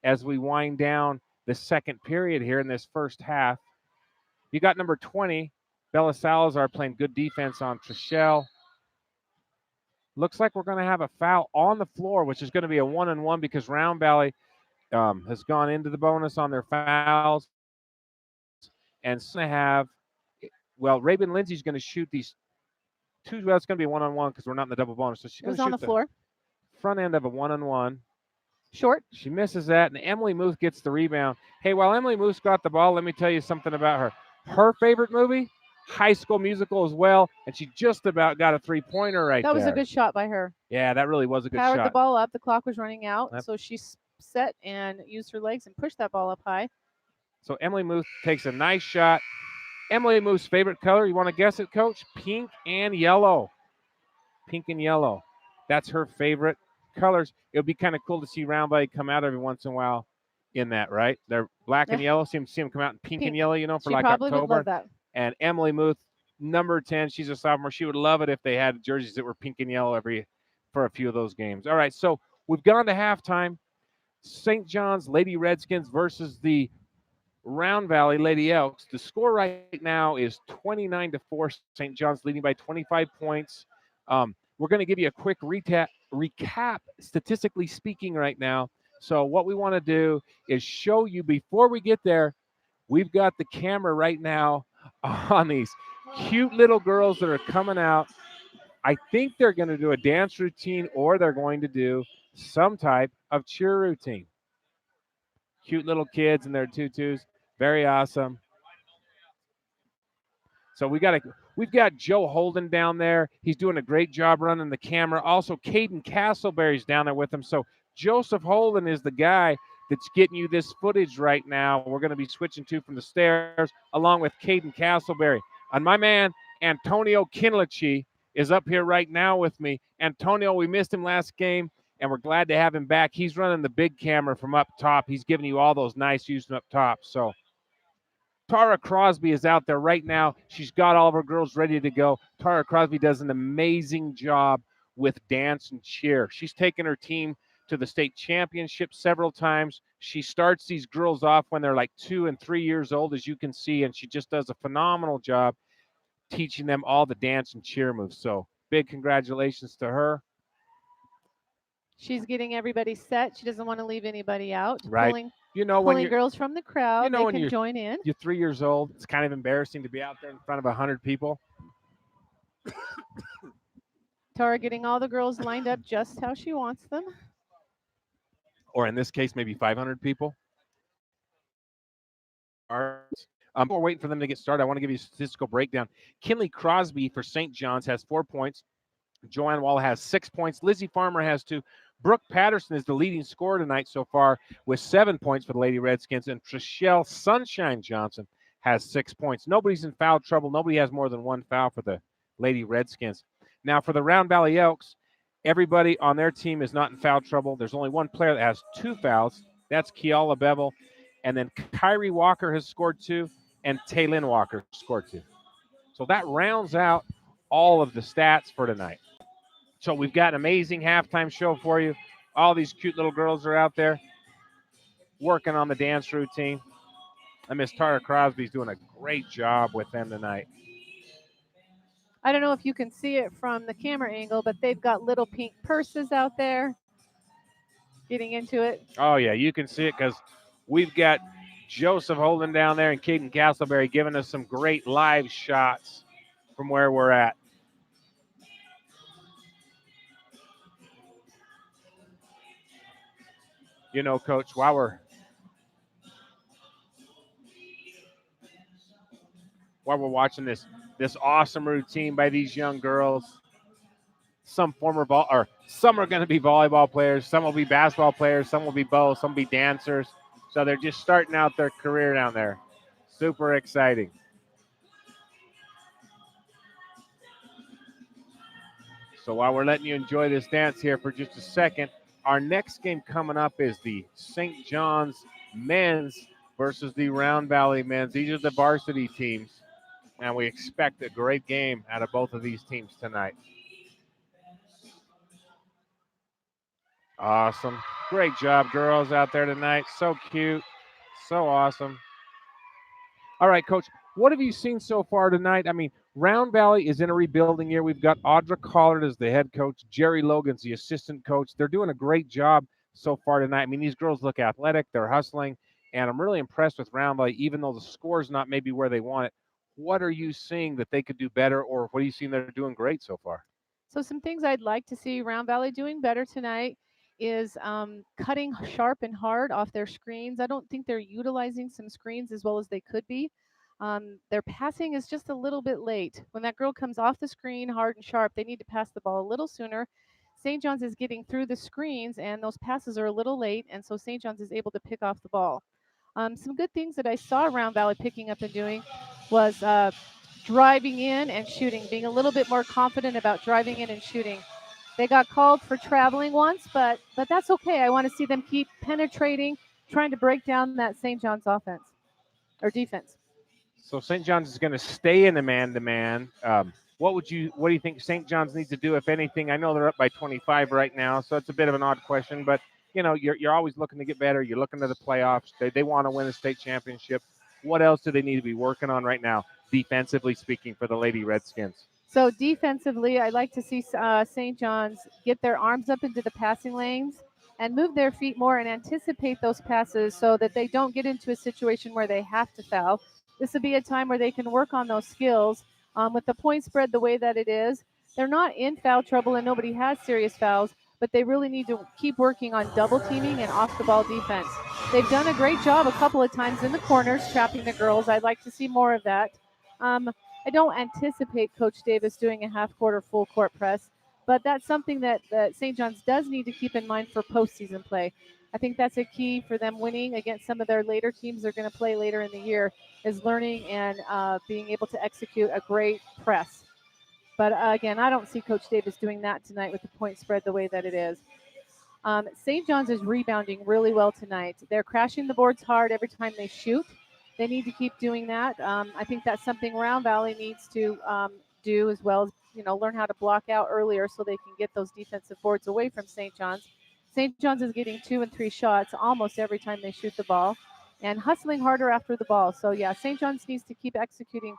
as we wind down the second period here in this first half. You got number 20, Bella Salazar, playing good defense on Trishelle. Looks like we're going to have a foul on the floor, which is going to be a 1-on-1 because Round Valley has gone into the bonus on their fouls. And it's going to have, Rabin Lindsay's going to shoot these two. Well, it's going to be a 1-on-1 because we're not in the double bonus. So she's going to shoot on the floor. Front end of a 1-on-1. Short. She misses that, and Emily Muth gets the rebound. Hey, while Emily Muth got the ball, let me tell you something about her. Her favorite movie, High School Musical as well, and she just about got a three-pointer right there. That was a good shot by her. Yeah, that really was a good shot. Powered the ball up. The clock was running out, so she set and used her legs and pushed that ball up high. So Emily Muth takes a nice shot. Emily Muth's favorite color, you want to guess it, Coach? Pink and yellow. Pink and yellow. That's her favorite colors. It would be kind of cool to see Round Valley come out every once in a while in that, right? They're black and yellow. See them come out in pink and yellow, for she like probably October. Would love that. And Emily Muth, number 10, she's a sophomore. She would love it if they had jerseys that were pink and yellow for a few of those games. All right, so we've gone to halftime. St. John's Lady Redskins versus the Round Valley Lady Elks. The score right now is 29-4. St. John's leading by 25 points. We're going to give you a quick recap, statistically speaking, right now. So what we want to do is show you before we get there. We've got the camera right now on these cute little girls that are coming out. I think they're going to do a dance routine or they're going to do some type of cheer routine. Cute little kids in their tutus. Very awesome. So we've got Joe Holden down there. He's doing a great job running the camera. Also, Caden Castleberry's down there with him. So Joseph Holden is the guy that's getting you this footage right now. We're going to be switching to from the stairs along with Caden Castleberry. And my man, Antonio Kinlichi, is up here right now with me. Antonio, we missed him last game, and we're glad to have him back. He's running the big camera from up top. He's giving you all those nice views from up top. So Tara Crosby is out there right now. She's got all of her girls ready to go. Tara Crosby does an amazing job with dance and cheer. She's taken her team to the state championship several times. She starts these girls off when they're like 2 and 3 years old, as you can see, and she just does a phenomenal job teaching them all the dance and cheer moves. So big congratulations to her. She's getting everybody set. She doesn't want to leave anybody out. Right. Pulling girls from the crowd, they when can join in. You're 3 years old. It's kind of embarrassing to be out there in front of 100 people. Tara getting all the girls lined up just how she wants them. Or in this case, maybe 500 people. We're waiting for them to get started. I want to give you a statistical breakdown. Kinley Crosby for St. John's has 4 points. Joanne Wall has 6 points. Lizzie Farmer has 2. Brooke Patterson is the leading scorer tonight so far with 7 points for the Lady Redskins. And Trishelle Sunshine Johnson has 6 points. Nobody's in foul trouble. Nobody has more than one foul for the Lady Redskins. Now, for the Round Valley Elks, everybody on their team is not in foul trouble. There's only one player that has 2 fouls. That's Kiala Bevel. And then Kyrie Walker has scored 2, and Taylin Walker scored 2. So that rounds out all of the stats for tonight. So we've got an amazing halftime show for you. All these cute little girls are out there working on the dance routine. And Miss Tara Crosby's doing a great job with them tonight. I don't know if you can see it from the camera angle, but they've got little pink purses out there getting into it. Oh, yeah, you can see it because we've got Joseph Holden down there and Caden Castleberry giving us some great live shots from where we're at. You know, Coach, while we're watching this awesome routine by these young girls, some are going to be volleyball players, some will be basketball players, some will be both, some will be dancers. So they're just starting out their career down there. Super exciting. So while we're letting you enjoy this dance here for just a second, our next game coming up is the St. John's men's versus the Round Valley men's. These are the varsity teams, and we expect a great game out of both of these teams tonight. Awesome. Great job, girls out there tonight. So cute. So awesome. All right, Coach, what have you seen so far tonight? I mean, Round Valley is in a rebuilding year. We've got Audra Collard as the head coach. Jerry Logan's the assistant coach. They're doing a great job so far tonight. I mean, these girls look athletic. They're hustling. And I'm really impressed with Round Valley, even though the score's not maybe where they want it. What are you seeing that they could do better, or what are you seeing they're doing great so far? So some things I'd like to see Round Valley doing better tonight is cutting sharp and hard off their screens. I don't think they're utilizing some screens as well as they could be. Their passing is just a little bit late. When that girl comes off the screen hard and sharp, they need to pass the ball a little sooner. St. John's is getting through the screens, and those passes are a little late, and so St. John's is able to pick off the ball. Some good things that I saw Round Valley picking up and doing was driving in and shooting, being a little bit more confident about driving in and shooting. They got called for traveling once, but that's okay. I want to see them keep penetrating, trying to break down that St. John's offense or defense. So St. John's is going to stay in the man-to-man. What do you think St. John's needs to do, if anything? I know they're up by 25 right now, so it's a bit of an odd question, but you know you're always looking to get better. You're looking to the playoffs. They want to win a state championship. What else do they need to be working on right now, defensively speaking, for the Lady Redskins? So defensively, I like to see St. John's get their arms up into the passing lanes and move their feet more and anticipate those passes so that they don't get into a situation where they have to foul. This will be a time where they can work on those skills. With the point spread the way that it is, they're not in foul trouble and nobody has serious fouls, but they really need to keep working on double teaming and off the ball defense. They've done a great job a couple of times in the corners trapping the girls. I'd like to see more of that. I don't anticipate Coach Davis doing a half quarter full court press, but that's something that St. John's does need to keep in mind for postseason play. I think that's a key for them winning against some of their later teams they're going to play later in the year is learning and being able to execute a great press. But again, I don't see Coach Davis doing that tonight with the point spread the way that it is. St. John's is rebounding really well tonight. They're crashing the boards hard every time they shoot. They need to keep doing that. I think that's something Round Valley needs to do as well as learn how to block out earlier so they can get those defensive boards away from St. John's. St. John's is getting 2 and 3 shots almost every time they shoot the ball, and hustling harder after the ball. So yeah, St. John's needs to keep executing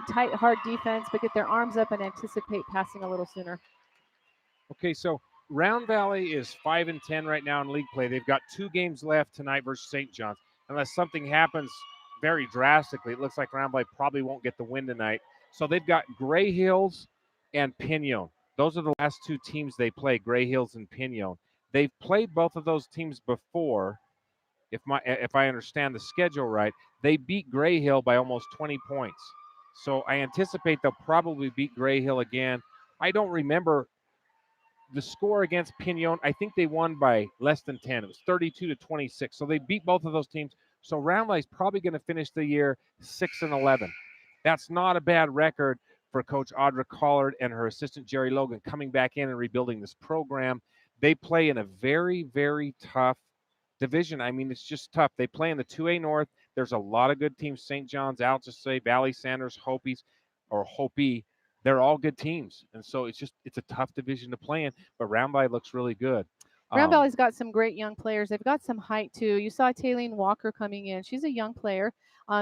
tight, hard defense, but get their arms up and anticipate passing a little sooner. Okay, so Round Valley is 5-10 right now in league play. They've got 2 games left tonight versus St. John's. Unless something happens very drastically, it looks like Round Valley probably won't get the win tonight. So they've got Gray Hills and Pinon. Those are the last 2 teams they play, Gray Hills and Pinon. They've played both of those teams before. If I understand the schedule right, they beat Gray Hill by almost 20 points. So I anticipate they'll probably beat Gray Hill again. I don't remember the score against Pinon. I think they won by less than 10. It was 32-26. So they beat both of those teams. So Round Valley's probably going to finish the year 6-11. That's not a bad record for Coach Audra Collard and her assistant Jerry Logan coming back in and rebuilding this program. They play in a very, very tough division. I mean, it's just tough. They play in the 2A North. There's a lot of good teams. St. John's, Altusay, Valley Sanders, Hopi. They're all good teams. And so it's a tough division to play in, but Round Valley looks really good. Round Valley's got some great young players. They've got some height too. You saw Taylene Walker coming in. She's a young player.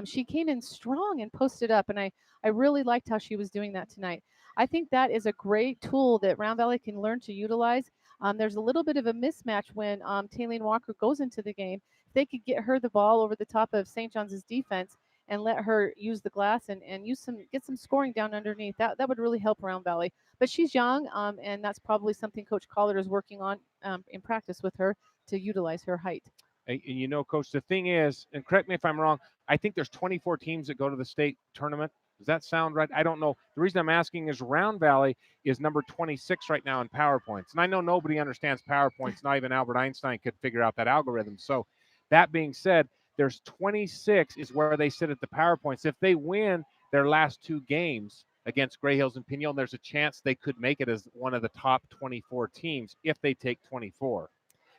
She came in strong and posted up, and I really liked how she was doing that tonight. I think that is a great tool that Round Valley can learn to utilize. There's a little bit of a mismatch when Taylene Walker goes into the game. If they could get her the ball over the top of St. John's defense and let her use the glass and get some scoring down underneath, that would really help Round Valley. But she's young, and that's probably something Coach Collier is working on in practice with her to utilize her height. And you know, Coach, the thing is, and correct me if I'm wrong, I think there's 24 teams that go to the state tournament. Does that sound right? I don't know. The reason I'm asking is Round Valley is number 26 right now in PowerPoints. And I know nobody understands PowerPoints. Not even Albert Einstein could figure out that algorithm. So that being said, there's 26 is where they sit at the PowerPoints. If they win their last two games against Gray Hills and Pinon, there's a chance they could make it as one of the top 24 teams if they take 24.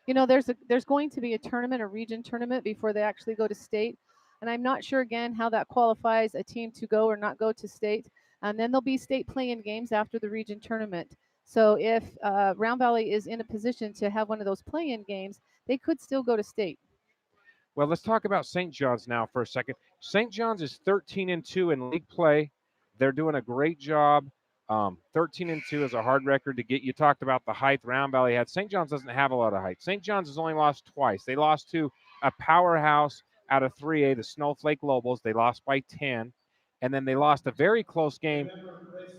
You know, there's going to be a tournament, a region tournament, before they actually go to state. And I'm not sure, again, how that qualifies a team to go or not go to state. And then there'll be state play-in games after the region tournament. So if Round Valley is in a position to have one of those play-in games, they could still go to state. Well, let's talk about St. John's now for a second. St. John's is 13-2 in league play. They're doing a great job. 13-2 is a hard record to get. You talked about the height Round Valley had. St. John's doesn't have a lot of height. St. John's has only lost twice. They lost to a powerhouse out of 3A, the Snowflake Lobos. They lost by 10. And then they lost a very close game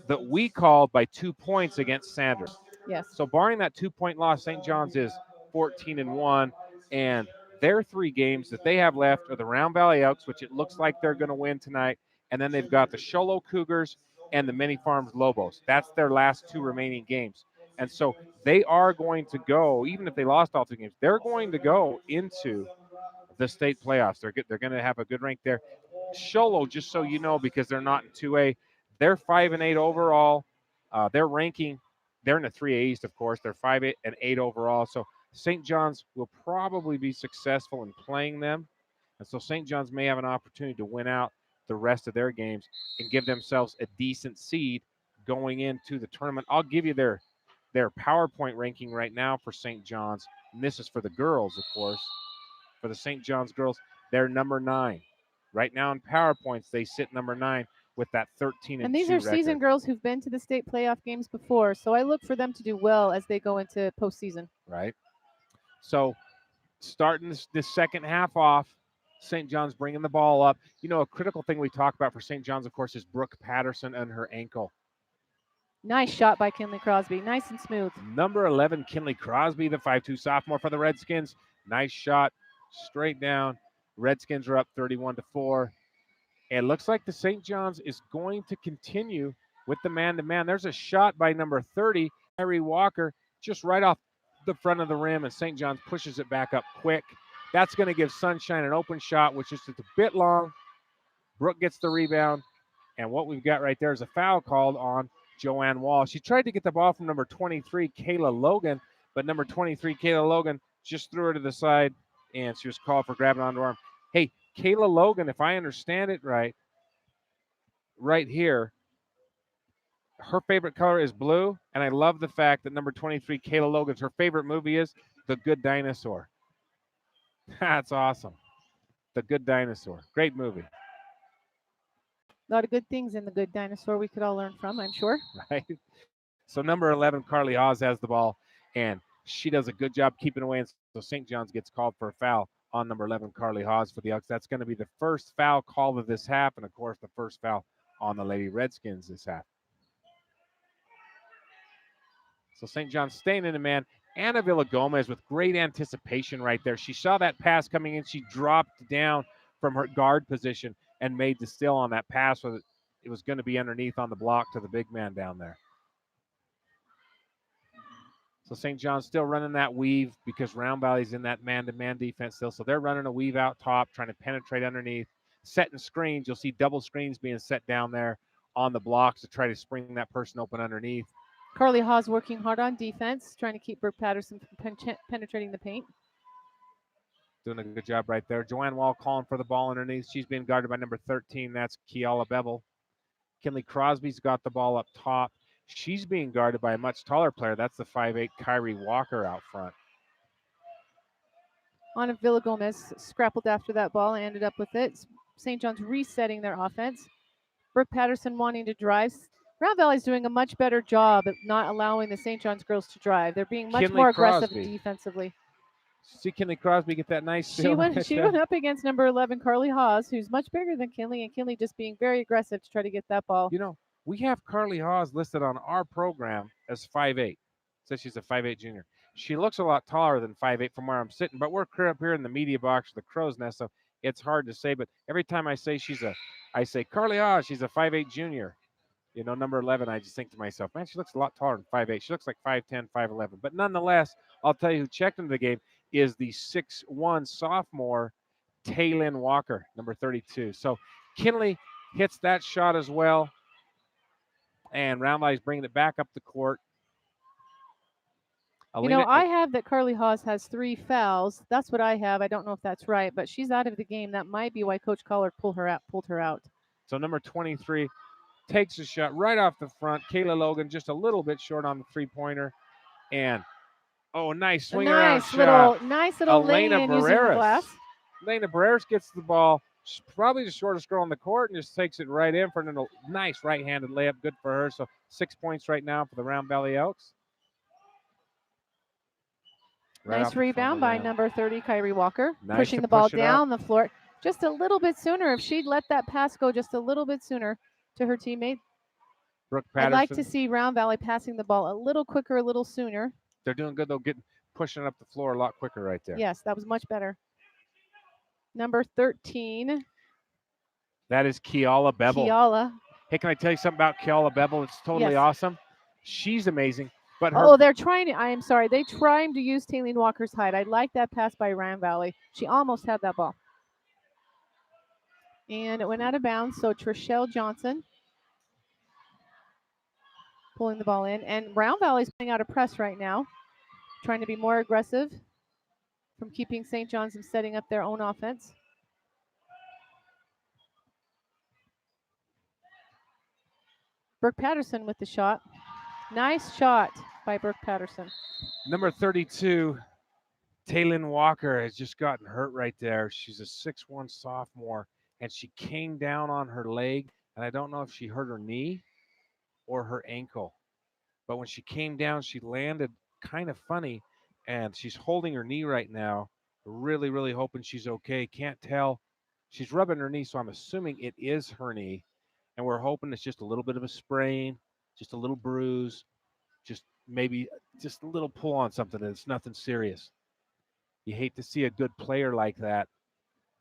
that we called by 2 points against Sanders. Yes. So barring that 2-point loss, St. John's is 14-1. And their 3 games that they have left are the Round Valley Elks, which it looks like they're going to win tonight. And then they've got the Sholo Cougars and the Many Farms Lobos. That's their last 2 remaining games. And so they are going to go, even if they lost all 2 games, they're going to go into the state playoffs. They're going to have a good rank there. Sholo, just so you know, because they're not in 2A, they're 5-8 overall. Their ranking, they're in the 3A East, of course. They're 5-8 and 8 overall. So St. John's will probably be successful in playing them. And so St. John's may have an opportunity to win out the rest of their games and give themselves a decent seed going into the tournament. I'll give you their PowerPoint ranking right now for St. John's. And this is for the girls, of course. For the St. John's girls, they're number 9. Right now in PowerPoints, they sit number 9 with that 13-2 And these are record. seasoned girls who've been to the state playoff games before, so I look for them to do well as they go into postseason. Right. So starting this second half off, St. John's bringing the ball up. You know, a critical thing we talk about for St. John's, of course, is Brooke Patterson and her ankle. Nice shot by Kinley Crosby. Nice and smooth. Number 11, Kinley Crosby, the 5'2 sophomore for the Redskins. Nice shot, straight down. Redskins are up 31-4. And it looks like the St. John's is going to continue with the man-to-man. There's a shot by number 30, Harry Walker, just right off the front of the rim, and St. John's pushes it back up quick. That's going to give Sunshine an open shot, which is just a bit long. Brooke gets the rebound, and what we've got right there is a foul called on Joanne Wall. She tried to get the ball from number 23, Kayla Logan, but number 23, Kayla Logan, just threw her to the side, and she was called for grabbing onto her arm. Hey, Kayla Logan, if I understand it right here, her favorite color is blue, and I love the fact that number 23, Kayla Logan's, her favorite movie is The Good Dinosaur. That's awesome. The Good Dinosaur. Great movie. A lot of good things in The Good Dinosaur we could all learn from, I'm sure. Right? So number 11, Carly Hawes, has the ball, and she does a good job keeping away, and so St. John's gets called for a foul on number 11, Carly Hawes, for the Elks. That's going to be the first foul call of this half, and, of course, the first foul on the Lady Redskins this half. So St. John's staying in the man. Anna Villagomez with great anticipation right there. She saw that pass coming in. She dropped down from her guard position and made the steal on that pass. So it was going to be underneath on the block to the big man down there. So St. John's still running that weave because Round Valley's in that man-to-man defense still. So they're running a weave out top, trying to penetrate underneath. Setting screens. You'll see double screens being set down there on the blocks to try to spring that person open underneath. Carly Hawes working hard on defense, trying to keep Brooke Patterson from penetrating the paint. Doing a good job right there. Joanne Wall calling for the ball underneath. She's being guarded by number 13. That's Kiala Bevel. Kinley Crosby's got the ball up top. She's being guarded by a much taller player. That's the 5'8 Kyrie Walker out front. Anna Villagomez scrappled after that ball and ended up with it. St. John's resetting their offense. Brooke Patterson wanting to drive. Round Valley's doing a much better job at not allowing the St. John's girls to drive. They're being much Kinley more aggressive Crosby. defensively. See Kinley Crosby get that nice She field went right she there. went up against number 11 Carly Haas, who's much bigger than Kinley, and Kinley just being very aggressive to try to get that ball. You know, we have Carly Hawes listed on our program as 5'8". Says she's a 5'8" junior. She looks a lot taller than 5'8" from where I'm sitting, but we're up here in the media box, the crow's nest, so it's hard to say. But every time I say I say Carly Hawes, she's a 5'8" junior. You know, number 11, I just think to myself, man, she looks a lot taller than 5'8". She looks like 5'10", 5'11". But nonetheless, I'll tell you who checked into the game is the 6'1" sophomore, Taylin Walker, number 32. So Kinley hits that shot as well. And Round Valley's bringing it back up the court. I have that Carly Haas has 3 fouls. That's what I have. I don't know if that's right, but she's out of the game. That might be why Coach Collard pulled her out. So number 23 takes a shot right off the front. Kayla Logan just a little bit short on the three-pointer. And, nice swing around shot. Nice little Elena lay-in using the glass. Elena Barreras gets the ball. She's probably the shortest girl on the court and just takes it right in for a nice right-handed layup. Good for her. So 6 points right now for the Round Valley Elks. Nice rebound by number 30, Kyrie Walker. Nice pushing the ball down the floor just a little bit sooner. If she'd let that pass go just a little bit sooner to her teammate. Brooke Patterson. I'd like to see Round Valley passing the ball a little quicker, a little sooner. They're doing good, though, pushing it up the floor a lot quicker right there. Yes, that was much better. Number 13. That is Keala Bevel. Keala. Hey, can I tell you something about Keala Bevel? It's totally awesome. She's amazing. But they're trying to. I am sorry. They trying to use Taylene Walker's height. I like that pass by Round Valley. She almost had that ball. And it went out of bounds. So Trishelle Johnson pulling the ball in. And Round Valley's playing out a press right now, trying to be more aggressive from keeping St. John's from setting up their own offense. Brooke Patterson with the shot. Nice shot by Brooke Patterson. Number 32, Taylin Walker, has just gotten hurt right there. She's a 6'1" sophomore, and she came down on her leg, and I don't know if she hurt her knee or her ankle. But when she came down, she landed kind of funny, and she's holding her knee right now. Really, really hoping she's okay. Can't tell. She's rubbing her knee, so I'm assuming it is her knee, and we're hoping it's just a little bit of a sprain, just a little bruise, maybe just a little pull on something. It's nothing serious. You hate to see a good player like that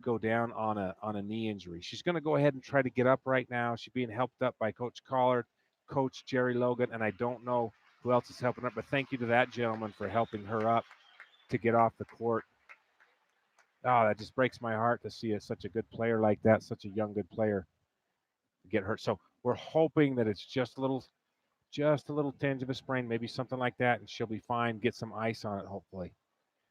go down on a knee injury. She's going to go ahead and try to get up right now. She's being helped up by Coach Collard, Coach Jerry Logan, and I don't know who else is helping her, but thank you to that gentleman for helping her up to get off the court. Oh, that just breaks my heart to see such a good player like that, such a young, good player get hurt. So we're hoping that it's just a little tinge of a sprain, maybe something like that, and she'll be fine. Get some ice on it, hopefully.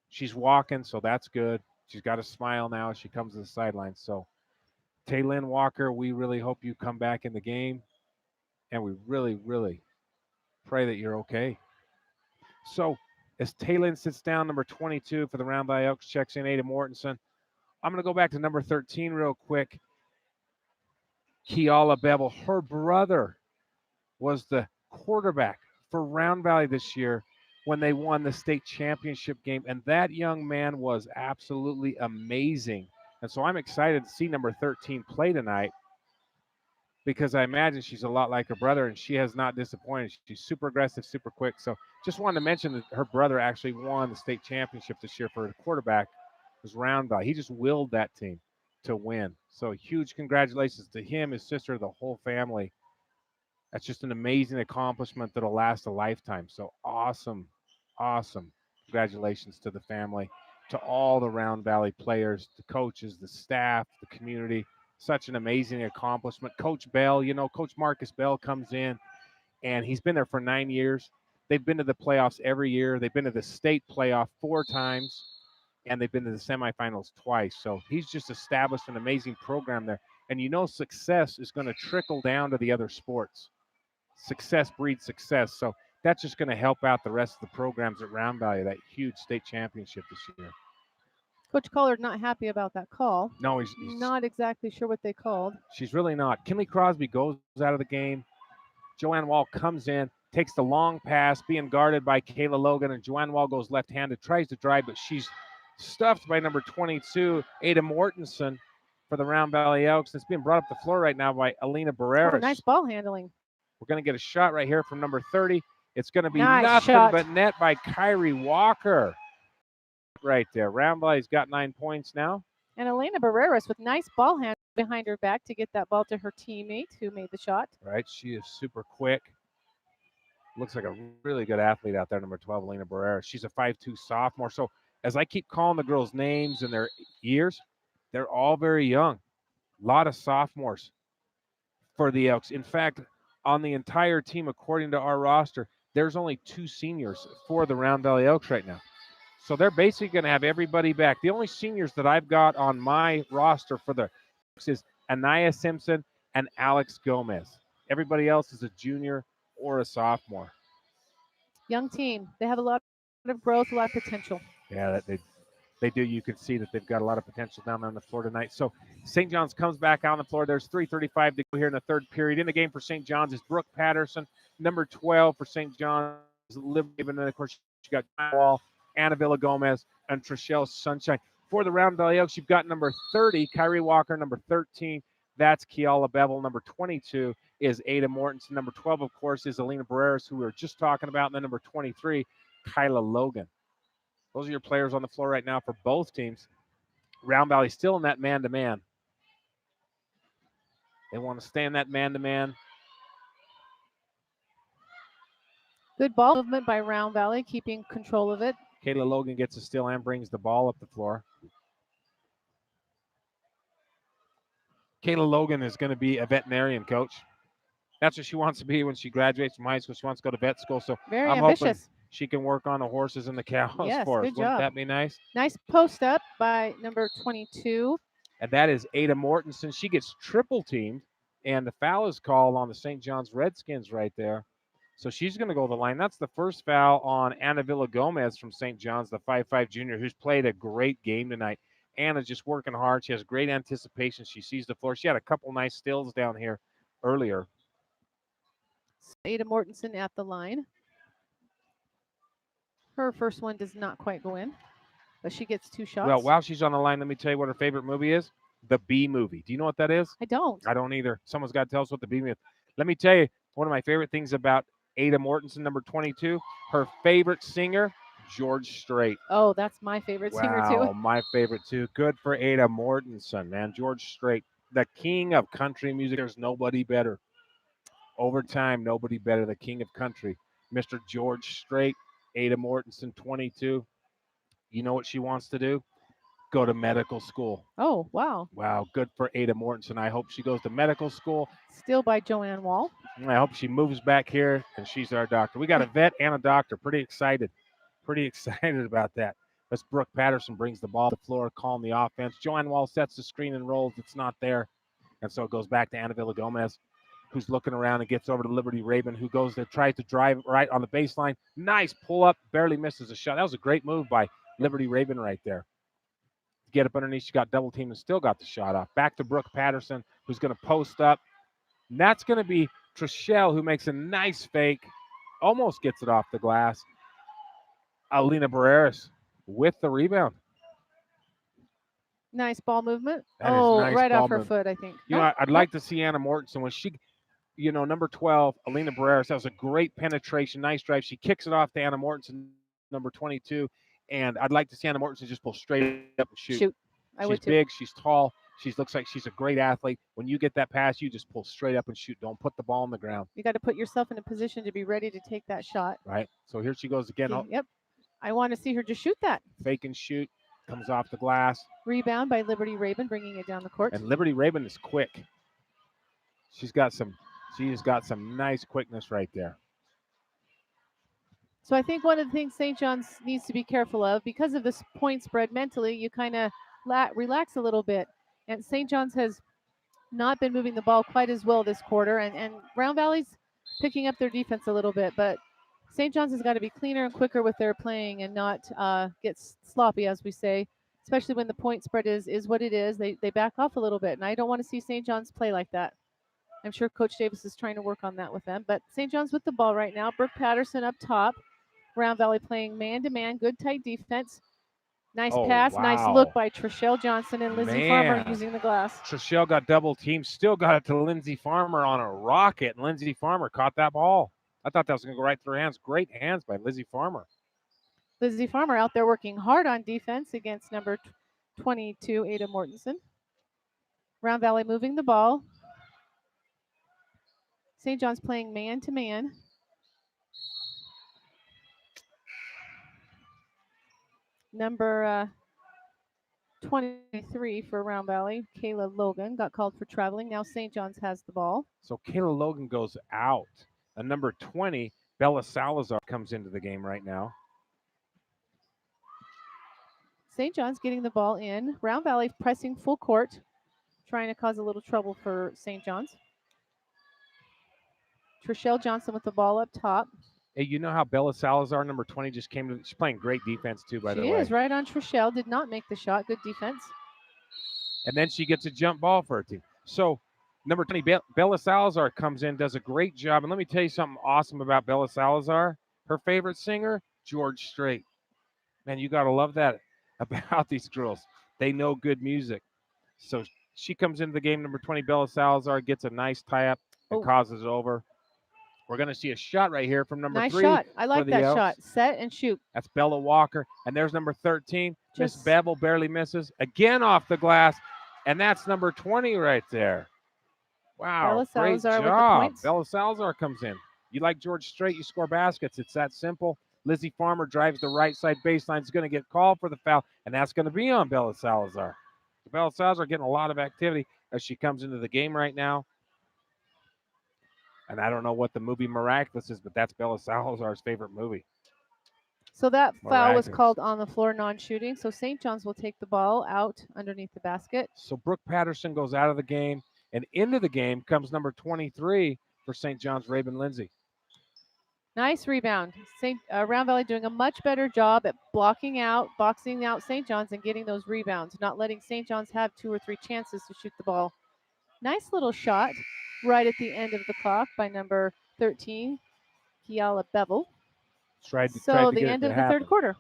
She's walking, so that's good. She's got a smile now as she comes to the sideline. So, Taylin Walker, we really hope you come back in the game, and we really, really pray that you're okay. So, as Taylin sits down, number 22 for the Round Valley Elks, checks in Ada Mortensen. I'm going to go back to number 13 real quick. Keala Bevel, her brother was the quarterback for Round Valley this year when they won the state championship game, and that young man was absolutely amazing. And so I'm excited to see number 13 play tonight because I imagine she's a lot like her brother, and she has not disappointed. She's super aggressive, super quick. So just wanted to mention that her brother actually won the state championship this year for the quarterback. It was Round Valley. He just willed that team to win. So huge congratulations to him, his sister, the whole family. That's just an amazing accomplishment that'll last a lifetime. So awesome. Congratulations to the family, to all the Round Valley players, the coaches, the staff, the community. Such an amazing accomplishment. Coach Bell, Coach Marcus Bell comes in, and he's been there for 9 years. They've been to the playoffs every year. They've been to the state playoff 4 times, and they've been to the semifinals twice. So he's just established an amazing program there. And success is going to trickle down to the other sports. Success breeds success. So that's just going to help out the rest of the programs at Round Valley, that huge state championship this year. Coach Collard not happy about that call. No, he's Not exactly sure what they called. she's really not. Kinley Crosby goes out of the game. Joanne Wall comes in, takes the long pass, being guarded by Kayla Logan, and Joanne Wall goes left-handed, tries to drive, but she's stuffed by number 22, Ada Mortensen, for the Round Valley Elks. It's being brought up the floor right now by Alina Barreras. Oh, nice ball handling. We're going to get a shot right here from number 30. It's going to be Nice nothing shot. but net by Kyrie Walker. Right there. Round Valley's got 9 points now. And Elena Barreras with nice ball hand behind her back to get that ball to her teammate who made the shot. Right. She is super quick. Looks like a really good athlete out there, number 12, Elena Barreras. She's a 5'2 sophomore. So as I keep calling the girls' names and their years, they're all very young. A lot of sophomores for the Elks. In fact, on the entire team, according to our roster, there's only 2 seniors for the Round Valley Elks right now. So they're basically going to have everybody back. The only seniors that I've got on my roster for the Elks is Anaya Simpson and Alex Gomez. Everybody else is a junior or a sophomore. Young team. They have a lot of growth, a lot of potential. Yeah, they do. You can see that they've got a lot of potential down on the floor tonight. So St. John's comes back on the floor. There's 3:35 to go here in the third period. In the game for St. John's is Brooke Patterson, number 12 for St. John's. And then, of course, you got John Wall, Anna Villa Gomez, and Trishelle Sunshine. For the Round Valley Elks, you've got number 30, Kyrie Walker, number 13. That's Kiala Bevel. Number 22 is Ada Mortensen. Number 12, of course, is Alina Barreras, who we were just talking about. And then number 23, Kyla Logan. Those are your players on the floor right now for both teams. Round Valley still in that man-to-man. They want to stay in that man-to-man. Good ball movement by Round Valley, keeping control of it. Kayla Logan gets a steal and brings the ball up the floor. Kayla Logan is going to be a veterinarian coach. That's what she wants to be when she graduates from high school. She wants to go to vet school. So Very I'm ambitious. hoping she can work on the horses and the cows Yes, for us. good Wouldn't job. that be nice? Nice post up by number 22. And that is Ada Mortensen. She gets triple teamed, and the foul is called on the St. John's Redskins right there. So she's going to go to the line. That's the first foul on Anna Villa Gomez from St. John's, the 5'5 junior, who's played a great game tonight. Anna's just working hard. She has great anticipation. She sees the floor. She had a couple nice stills down here earlier. Ada Mortensen at the line. Her first one does not quite go in, but she gets 2 shots. Well, while she's on the line, let me tell you what her favorite movie is. The Bee Movie. Do you know what that is? I don't. I don't either. Someone's got to tell us what the Bee Movie is. Let me tell you, one of my favorite things about Ada Mortensen, number 22, her favorite singer, George Strait. Oh, that's my favorite singer Wow, too. my favorite too. Good for Ada Mortensen, man. George Strait, the king of country music. There's nobody better. Over time, nobody better. The king of country, Mr. George Strait. Ada Mortensen, 22. You know what she wants to do? Go to medical school. Oh, wow. Wow, good for Ada Mortensen. I hope she goes to medical school. Still by Joanne Wall. I hope she moves back here and she's our doctor. We got a vet and a doctor. Pretty excited. Pretty excited about that. As Brooke Patterson brings the ball to the floor, calling the offense. Joanne Wall sets the screen and rolls. It's not there. And so it goes back to Anna Villa Gomez, who's looking around and gets over to Liberty Raven, who goes there, tries to drive right on the baseline. Nice pull up, barely misses a shot. That was a great move by Liberty Raven right there. Get up underneath, she got double teamed and still got the shot off. Back to Brooke Patterson, who's going to post up. And that's going to be Trishelle, who makes a nice fake, almost gets it off the glass. Alina Barreras with the rebound. Nice ball movement. That is Oh, nice right ball off her movement. foot, I think. You know, I'd like to see Anna Mortensen when she, number 12, Alina Barreras, that was a great penetration, nice drive. She kicks it off to Anna Mortensen, number 22, and I'd like to see Anna Mortensen just pull straight up and shoot. I would She's too. big, she's tall, she looks like she's a great athlete. When you get that pass, you just pull straight up and shoot. Don't put the ball on the ground. You got to put yourself in a position to be ready to take that shot. Right? So here she goes again. Okay, yep. I want to see her just shoot that. Fake and shoot, comes off the glass. Rebound by Liberty Raven, bringing it down the court. And Liberty Raven is quick. She's got some nice quickness right there. So I think one of the things St. John's needs to be careful of, because of this point spread mentally, you kind of relax a little bit. And St. John's has not been moving the ball quite as well this quarter. And Round Valley's picking up their defense a little bit. But St. John's has got to be cleaner and quicker with their playing and not get sloppy, as we say. especially when the point spread is what it is. They back off a little bit, and I don't want to see St. John's play like that. I'm sure Coach Davis is trying to work on that with them. But St. John's with the ball right now. Brooke Patterson up top. Round Valley playing man-to-man, good tight defense. Nice Oh, pass, nice wow. look by Trishelle Johnson and Lizzie Farmer Man. using the glass. Trishelle got double teamed, still got it to Lindsey Farmer on a rocket, and Lindsey Farmer caught that ball. I thought that was going to go right through her hands. Great hands by Lizzie Farmer. Lizzie Farmer out there working hard on defense against number 22, Ada Mortensen. Round Valley moving the ball. St. John's playing man-to-man. Number 23 for Round Valley, Kayla Logan, got called for traveling. Now St. John's has the ball. So Kayla Logan goes out. And number 20, Bella Salazar, comes into the game right now. St. John's getting the ball in. Round Valley pressing full court, trying to cause a little trouble for St. John's. Trishelle Johnson with the ball up top. Hey, you know how Bella Salazar, number 20, just came to? She's playing great defense too, by the way. She is right on Trishelle. Did not make the shot. Good defense. And then she gets a jump ball for her team. So number 20, Bella Salazar comes in, does a great job. And let me tell you something awesome about Bella Salazar. Her favorite singer, George Strait. Man, you got to love that about these girls. They know good music. So she comes into the game, number 20, Bella Salazar, gets a nice tie-up and causes it over. We're going to see a shot right here from number 3. Nice shot. I like that shot. Set and shoot. That's Bella Walker. And there's number 13. Miss Bevel barely misses. Again off the glass. And that's number 20 right there. Wow, Bella great Salazar job. with the points. Bella Salazar comes in. You like George Strait, you score baskets. It's that simple. Lizzie Farmer drives the right side baseline. Is going to get called for the foul, and that's going to be on Bella Salazar. So Bella Salazar getting a lot of activity as she comes into the game right now. And I don't know what the movie Miraculous is, but that's Bella Salazar's favorite movie. So that foul was called on the floor, non-shooting. So St. John's will take the ball out underneath the basket. So Brooke Patterson goes out of the game, and into the game comes number 23 for St. John's, Raven Lindsay. Nice rebound. Round Valley doing a much better job at blocking out, boxing out St. John's and getting those rebounds, not letting St. John's have 2 or 3 chances to shoot the ball. Nice little shot right at the end of the clock by number 13, Kiala Bevel. Tried to the end of the third quarter.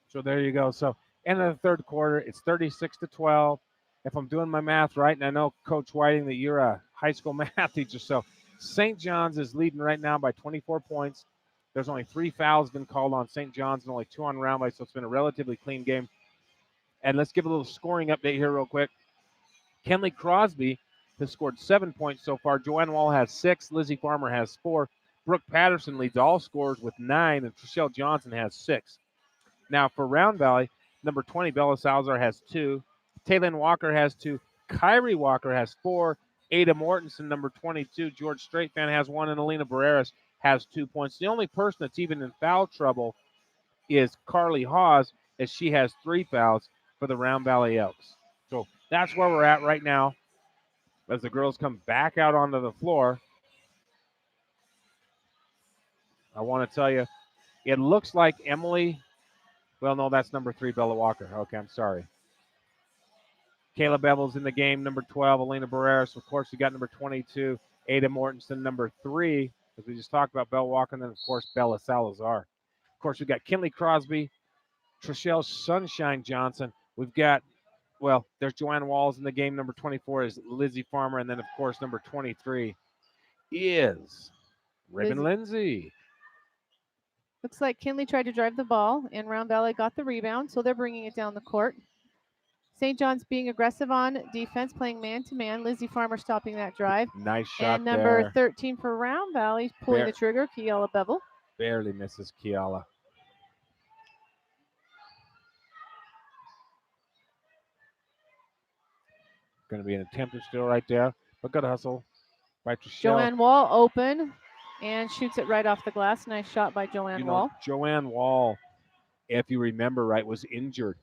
So there you go. So end of the third quarter, it's 36-12. If I'm doing my math right, and I know, Coach Whiting, that you're a high school math teacher, so St. John's is leading right now by 24 points. There's only 3 fouls been called on St. John's and only 2 on Round Valley, so it's been a relatively clean game. And let's give a little scoring update here real quick. Kenley Crosby has scored 7 points so far. Joanne Wall has 6. Lizzie Farmer has 4. Brooke Patterson leads all scorers with 9, and Trishelle Johnson has 6. Now for Round Valley, number 20, Bella Salazar has 2. Taylin Walker has 2. Kyrie Walker has 4. Ada Mortensen, number 22, George Strait fan has 1, and Alina Barreras has 2 points. The only person that's even in foul trouble is Carly Hawes, as she has 3 fouls for the Round Valley Elks. So that's where we're at right now as the girls come back out onto the floor. I want to tell you, it looks like Emily, well, no, that's number 3, Bella Walker. Okay, I'm sorry. Kayla Bevel's in the game, number 12, Elena Barreras. Of course, we got number 22, Ada Mortensen, number 3, as we just talked about, Bella Walker, and then, of course, Bella Salazar. Of course, we've got Kinley Crosby, Trishelle Sunshine Johnson. We've got, well, there's Joanne Walls in the game. Number 24 is Lizzie Farmer, and then, of course, number 23 is Ribbon Lindsay. Looks like Kinley tried to drive the ball, and Round Valley got the rebound, so they're bringing it down the court. St. John's being aggressive on defense, playing man-to-man. Lizzie Farmer stopping that drive. Nice shot and number there. 13 for Round Valley pulling the trigger, Kiala Bevel. Barely misses Kiala. Going to be an attempt still right there, but good hustle by Trishelle. Joanne Wall open and shoots it right off the glass. Nice shot by Joanne Wall. Joanne Wall, if you remember right, was injured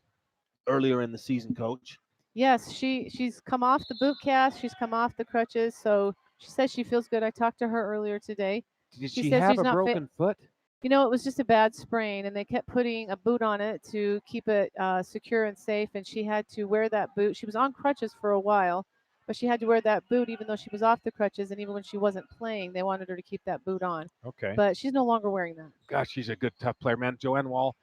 earlier in the season, Coach. Yes, she's come off the boot cast. She's come off the crutches, so she says she feels good. I talked to her earlier today. Did she have a broken foot? You know, it was just a bad sprain, and they kept putting a boot on it to keep it secure and safe. And she had to wear that boot. She was on crutches for a while, but she had to wear that boot even though she was off the crutches. And even when she wasn't playing, they wanted her to keep that boot on. Okay. But she's no longer wearing that. Gosh, she's a good, tough player, man. Joanne Wall.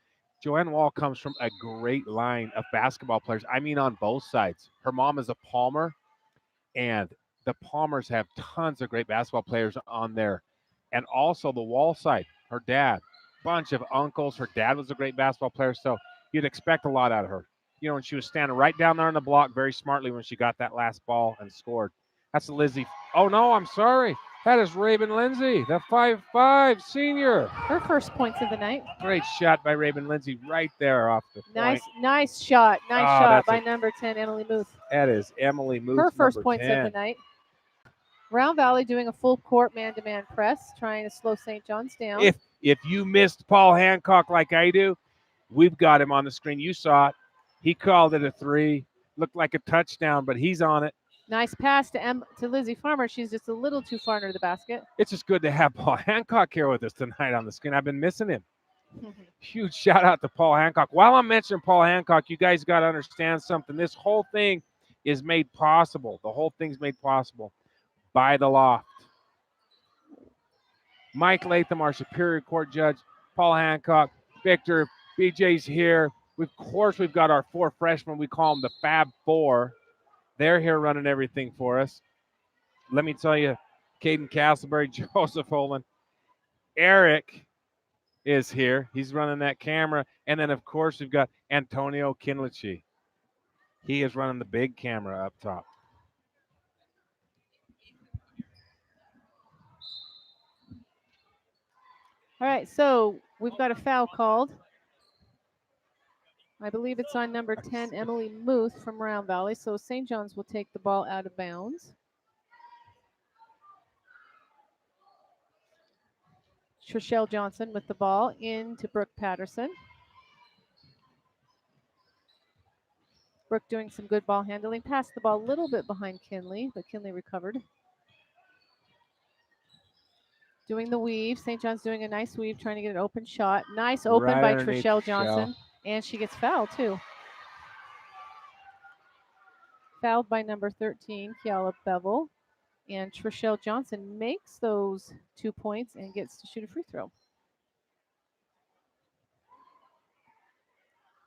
Joanne Wall comes from a great line of basketball players. I mean, on both sides. Her mom is a Palmer, and the Palmers have tons of great basketball players on there. And also the Wall side, her dad, bunch of uncles. Her dad was a great basketball player, so you'd expect a lot out of her. You know, and she was standing right down there on the block very smartly when she got that last ball and scored. That's Lizzie. Oh, no, I'm sorry. That is Raven Lindsay, the 5'5" senior. Her first points of the night. Great shot by Raven Lindsay right there off the point. Nice shot. Nice Oh, shot that's by a- number 10, Emily Muth. That is Emily Moose, Her first number points 10. of the night. Round Valley doing a full court man-to-man press, trying to slow St. John's down. If you missed Paul Hancock like I do, we've got him on the screen. You saw it. He called it a 3. Looked like a touchdown, but he's on it. Nice pass to Lizzie Farmer. She's just a little too far under the basket. It's just good to have Paul Hancock here with us tonight on the screen. I've been missing him. Huge shout out to Paul Hancock. While I'm mentioning Paul Hancock, you guys got to understand something. This whole thing is made possible. The whole thing's made possible by the Loft. Mike Latham, our Superior Court judge, Paul Hancock, Victor, BJ's here. Of course, we've got our 4 freshmen. We call them the Fab Four. They're here running everything for us. Let me tell you, Caden Castleberry, Joseph Holland, Eric is here. He's running that camera. And then, of course, we've got Antonio Kinlichi. He is running the big camera up top. All right, so we've got a foul called. I believe it's on number 10, Emily Muth from Round Valley. So St. John's will take the ball out of bounds. Trishelle Johnson with the ball into Brooke Patterson. Brooke doing some good ball handling. Passed the ball a little bit behind Kinley, but Kinley recovered. Doing the weave. St. John's doing a nice weave, trying to get an open shot. Nice open Right by underneath Trishelle Trishelle. Johnson. And she gets fouled, too. Fouled by number 13, Kiala Bevel. And Trishelle Johnson makes those 2 points and gets to shoot a free throw.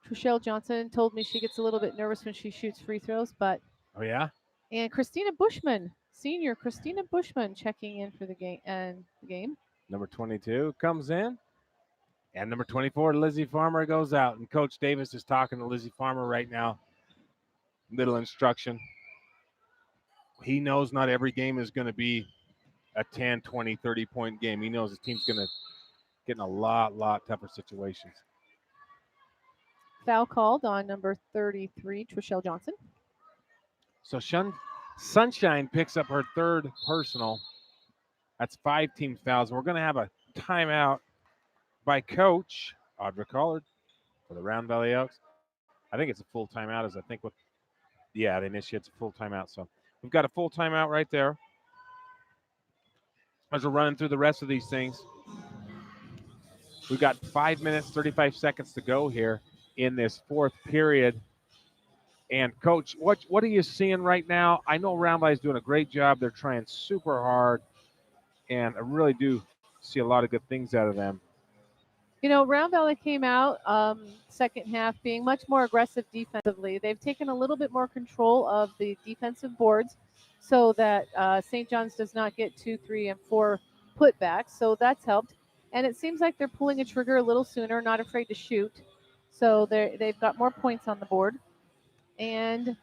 Trishelle Johnson told me she gets a little bit nervous when she shoots free throws, but Oh, yeah? and Christina Bushman, senior Christina Bushman, checking in for the game. Number 22 comes in. And number 24, Lizzie Farmer, goes out. And Coach Davis is talking to Lizzie Farmer right now. Little instruction. He knows not every game is going to be a 10, 20, 30-point game. He knows his team's going to get in a lot tougher situations. Foul called on number 33, Trishelle Johnson. So Sunshine picks up her 3rd personal. That's 5 team fouls. We're going to have a timeout by Coach Audra Collard for the Round Valley Elks. I think it's a full timeout, as I think with, yeah, they initiate a full timeout. So we've got a full timeout right there. As we're running through the rest of these things, we've got 5 minutes, 35 seconds to go here in this 4th period. And Coach, what are you seeing right now? I know Round Valley is doing a great job. They're trying super hard, and I really do see a lot of good things out of them. You know, Round Valley came out second half being much more aggressive defensively. They've taken a little bit more control of the defensive boards so that St. John's does not get 2, 3, and 4 putbacks. So that's helped. And it seems like they're pulling a trigger a little sooner, not afraid to shoot. So they've got more points on the board. And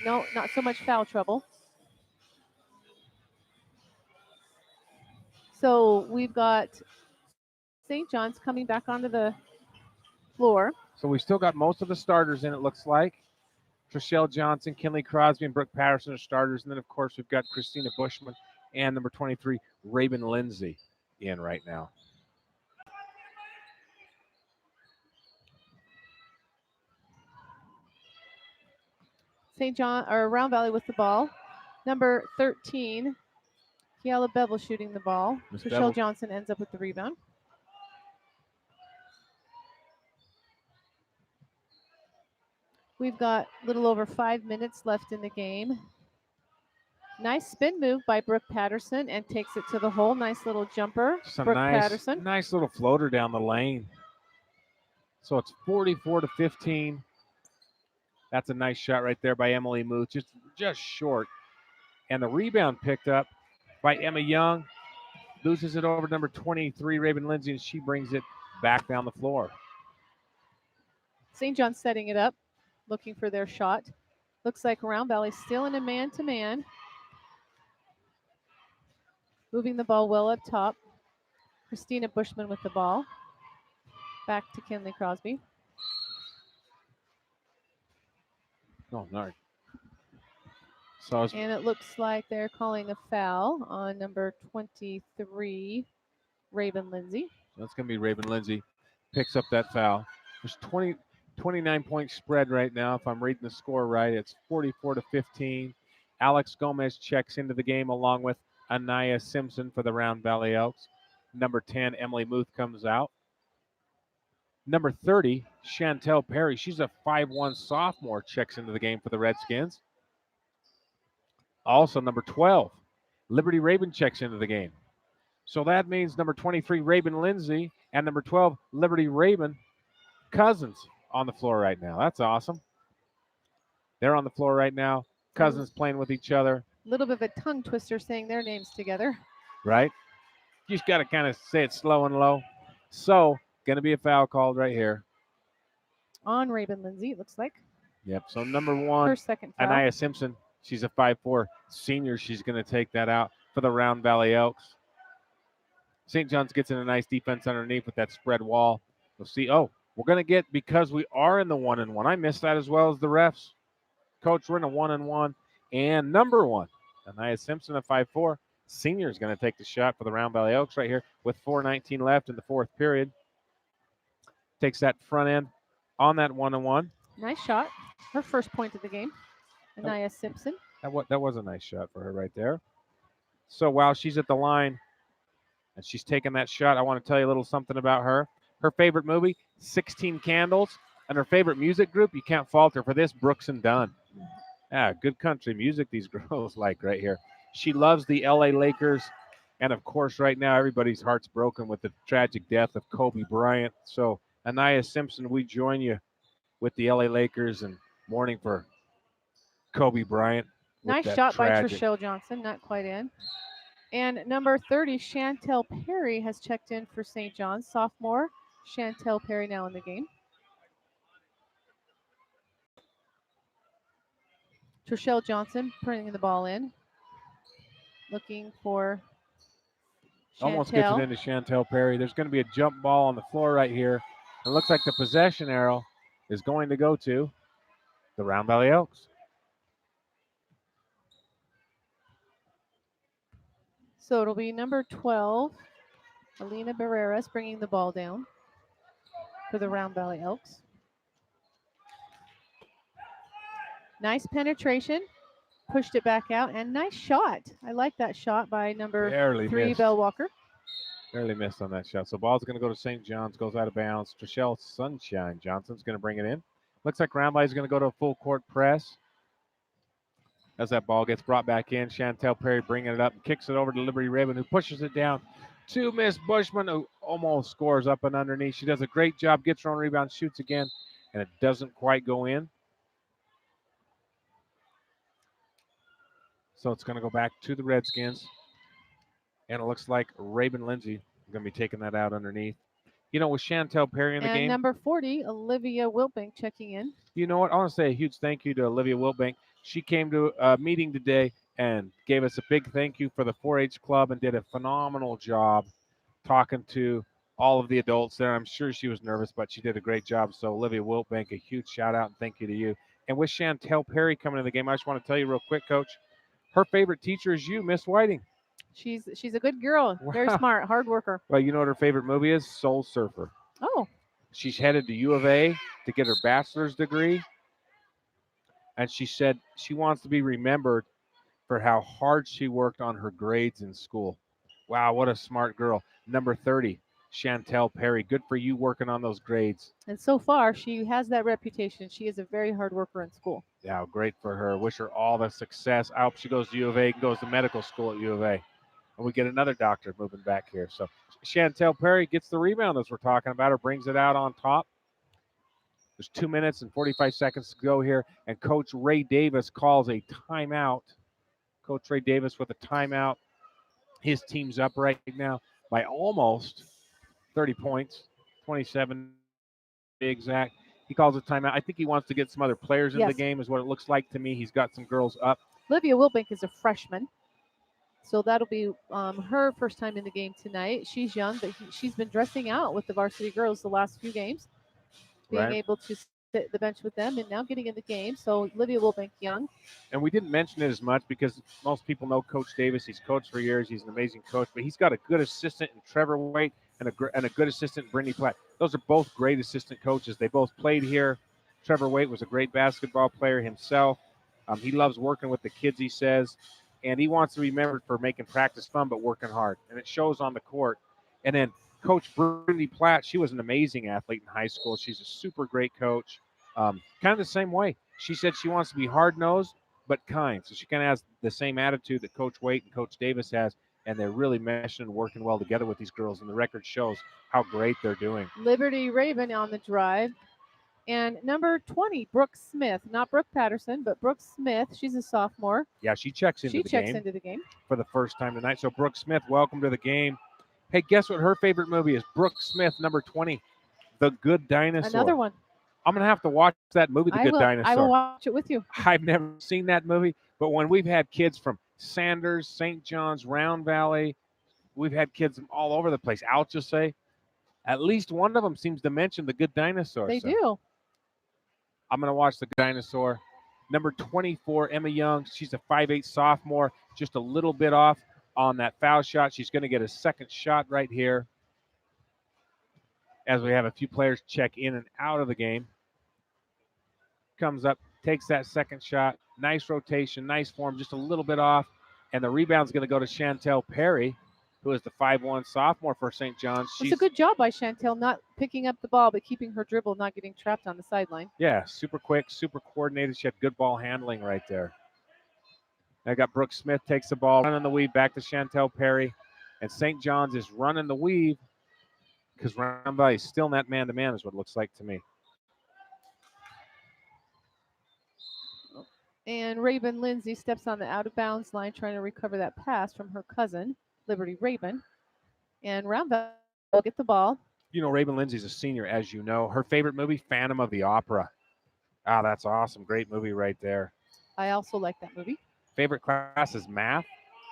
no, not so much foul trouble. So we've got St. John's coming back onto the floor. So we still got most of the starters in, it looks like. Trishelle Johnson, Kinley Crosby, and Brooke Patterson are starters. And then, of course, we've got Christina Bushman and number 23, Raven Lindsay, in right now. St. John or Round Valley with the ball. Number 13, Kiala Bevel shooting the ball. Miss Trishelle Bevel. Johnson ends up with the rebound. We've got a little over 5 minutes left in the game. Nice spin move by Brooke Patterson and takes it to the hole. Nice little jumper, Just a Brooke nice, Patterson. nice little floater down the lane. So it's 44-15. That's a nice shot right there by Emily Muth, just short. And the rebound picked up by Emma Young. Loses it over to number 23, Raven Lindsay, and she brings it back down the floor. St. John's setting it up, looking for their shot. Looks like Round Valley still in a man-to-man. Moving the ball well up top. Christina Bushman with the ball. Back to Kinley Crosby. Oh, no. So and it looks like they're calling a foul on number 23, Raven Lindsay. That's going to be Raven Lindsay. Picks up that foul. There's 29-point spread right now. If I'm reading the score right, it's 44-15. Alex Gomez checks into the game along with Anaya Simpson for the Round Valley Elks. Number 10, Emily Muth comes out. Number 30, Chantel Perry. She's a 5'1 sophomore, checks into the game for the Redskins. Also, number 12, Liberty Raven checks into the game. So that means number 23, Raven Lindsay, and number 12, Liberty Raven Cousins on the floor right now. That's awesome. They're on the floor right now. Cousins playing with each other. A little bit of a tongue twister saying their names together. Right? You just got to kind of say it slow and low. So, going to be a foul called right here. On Raven Lindsay, it looks like. Yep. So, number 1, her second foul. Anaya Simpson. She's a 5'4 senior. She's going to take that out for the Round Valley Elks. St. John's gets in a nice defense underneath with that spread wall. We'll see. Oh, we're going to get, because we are in the 1-and-1. I missed that as well as the refs. Coach, we're in a 1-and-1. And number 1, Anaya Simpson, a 5'4 senior, is going to take the shot for the Round Valley Elks right here with 4:19 left in the fourth period. Takes that front end on that 1-and-1. Nice shot. Her first point of the game. Anaya Simpson. That was a nice shot for her right there. So while she's at the line and she's taking that shot, I want to tell you a little something about her. Her favorite movie, 16 Candles, and her favorite music group, you can't fault her for this, Brooks and Dunn. Yeah, good country music these girls like right here. She loves the LA Lakers, and of course right now everybody's heart's broken with the tragic death of Kobe Bryant. So Anaya Simpson, we join you with the LA Lakers and mourning for Kobe Bryant. Nice shot by Trishelle Johnson, not quite in. And number 30, Chantel Perry, has checked in for St. John's. Sophomore Chantel Perry now in the game. Trishelle Johnson bringing the ball in. Looking for Chantel. Almost gets it into Chantel Perry. There's going to be a jump ball on the floor right here. It looks like the possession arrow is going to go to the Round Valley Elks. So it'll be number 12, Alina Barreras, bringing the ball down for the Round Valley Elks. Nice penetration. Pushed it back out, and nice shot. I like that shot by number 3, Belle Walker. Barely missed on that shot. So ball's going to go to St. John's, goes out of bounds. Trishelle Sunshine Johnson's going to bring it in. Looks like Round Valley's going to go to a full court press. As that ball gets brought back in, Chantel Perry bringing it up and kicks it over to Liberty Raven, who pushes it down to Miss Bushman, who almost scores up and underneath. She does a great job, gets her own rebound, shoots again, and it doesn't quite go in. So it's going to go back to the Redskins. And it looks like Raven Lindsay is going to be taking that out underneath. You know, with Chantel Perry in the game. And number 40, Olivia Wilbank checking in. You know what? I want to say a huge thank you to Olivia Wilbank. She came to a meeting today and gave us a big thank you for the 4-H club and did a phenomenal job talking to all of the adults there. I'm sure she was nervous, but she did a great job. So Olivia Wilbank, a huge shout out and thank you to you. And with Chantel Perry coming in the game, I just want to tell you real quick, Coach, her favorite teacher is you, Miss Whiting. She's a good girl, very smart, hard worker. Well, you know what her favorite movie is? Soul Surfer. Oh. She's headed to U of A to get her bachelor's degree. And she said she wants to be remembered for how hard she worked on her grades in school. Wow, what a smart girl. Number 30, Chantel Perry. Good for you working on those grades. And so far, she has that reputation. She is a very hard worker in school. Yeah, great for her. Wish her all the success. I hope she goes to U of A and goes to medical school at U of A. And we get another doctor moving back here. So Chantel Perry gets the rebound as we're talking about her, brings it out on top. There's 2 minutes and 45 seconds to go here, and Coach Ray Davis calls a timeout. Coach Ray Davis with a timeout. His team's up right now by almost 30 points, 27 to be exact. He calls a timeout. I think he wants to get some other players in the game, is what it looks like to me. He's got some girls up. Olivia Wilbank is a freshman, so that'll be her first time in the game tonight. She's young, but she's been dressing out with the varsity girls the last few games, being able to sit at the bench with them and now getting in the game. So Olivia Wilbank young. And we didn't mention it as much because most people know Coach Davis. He's coached for years. He's an amazing coach, but he's got a good assistant in Trevor Waite and a good assistant in Brittany Platt. Those are both great assistant coaches. They both played here. Trevor Waite was a great basketball player himself. He loves working with the kids, he says, and he wants to be remembered for making practice fun but working hard, and it shows on the court. And then Coach Brittany Platt, she was an amazing athlete in high school. She's a super great coach. Kind of the same way. She said she wants to be hard-nosed but kind. So she kind of has the same attitude that Coach Waite and Coach Davis has, and they're really meshing and working well together with these girls, and the record shows how great they're doing. Liberty Raven on the drive. And number 20, Brooke Smith. Not Brooke Patterson, but Brooke Smith. She's a sophomore. Yeah, she checks into the game for the first time tonight. So Brooke Smith, welcome to the game. Hey, guess what her favorite movie is? Brooke Smith, number 20, The Good Dinosaur. Another one. I'm going to have to watch that movie, The Good Dinosaur. I will watch it with you. I've never seen that movie, but when we've had kids from Sanders, St. John's, Round Valley, we've had kids from all over the place. I'll just say, at least one of them seems to mention The Good Dinosaur. They do. I'm going to watch The Good Dinosaur. Number 24, Emma Young. She's a 5'8 sophomore, just a little bit off on that foul shot. She's going to get a second shot right here as we have a few players check in and out of the game. Comes up, takes that second shot. Nice rotation, nice form, just a little bit off. And the rebound's going to go to Chantel Perry, who is the 5'1 sophomore for St. John's. It's a good job by Chantel, not picking up the ball, but keeping her dribble, not getting trapped on the sideline. Yeah, super quick, super coordinated. She had good ball handling right there. I got Brooke Smith takes the ball, running the weave back to Chantel Perry. And St. John's is running the weave because Round Valley is still not man-to-man is what it looks like to me. And Raven Lindsay steps on the out-of-bounds line trying to recover that pass from her cousin, Liberty Raven. And Round Valley will get the ball. You know, Raven Lindsay's a senior, as you know. Her favorite movie, Phantom of the Opera. Ah, that's awesome. Great movie right there. I also like that movie. Favorite class is math.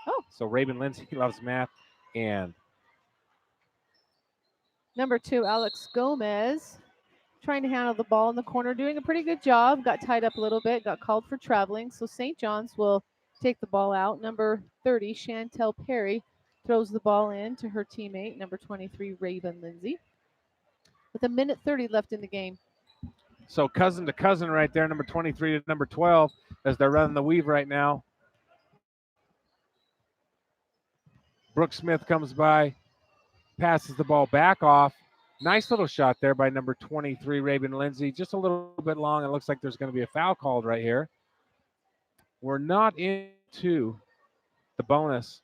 Oh. So Raven Lindsay loves math. And number 2, Alex Gomez, trying to handle the ball in the corner, doing a pretty good job. Got tied up a little bit, got called for traveling. So St. John's will take the ball out. Number 30, Chantel Perry, throws the ball in to her teammate, number 23, Raven Lindsay. With a minute 30 left in the game. So cousin to cousin right there, number 23 to number 12, as they're running the weave right now. Brooke Smith comes by, passes the ball back off. Nice little shot there by number 23, Raven Lindsay. Just a little bit long. It looks like there's going to be a foul called right here. We're not into the bonus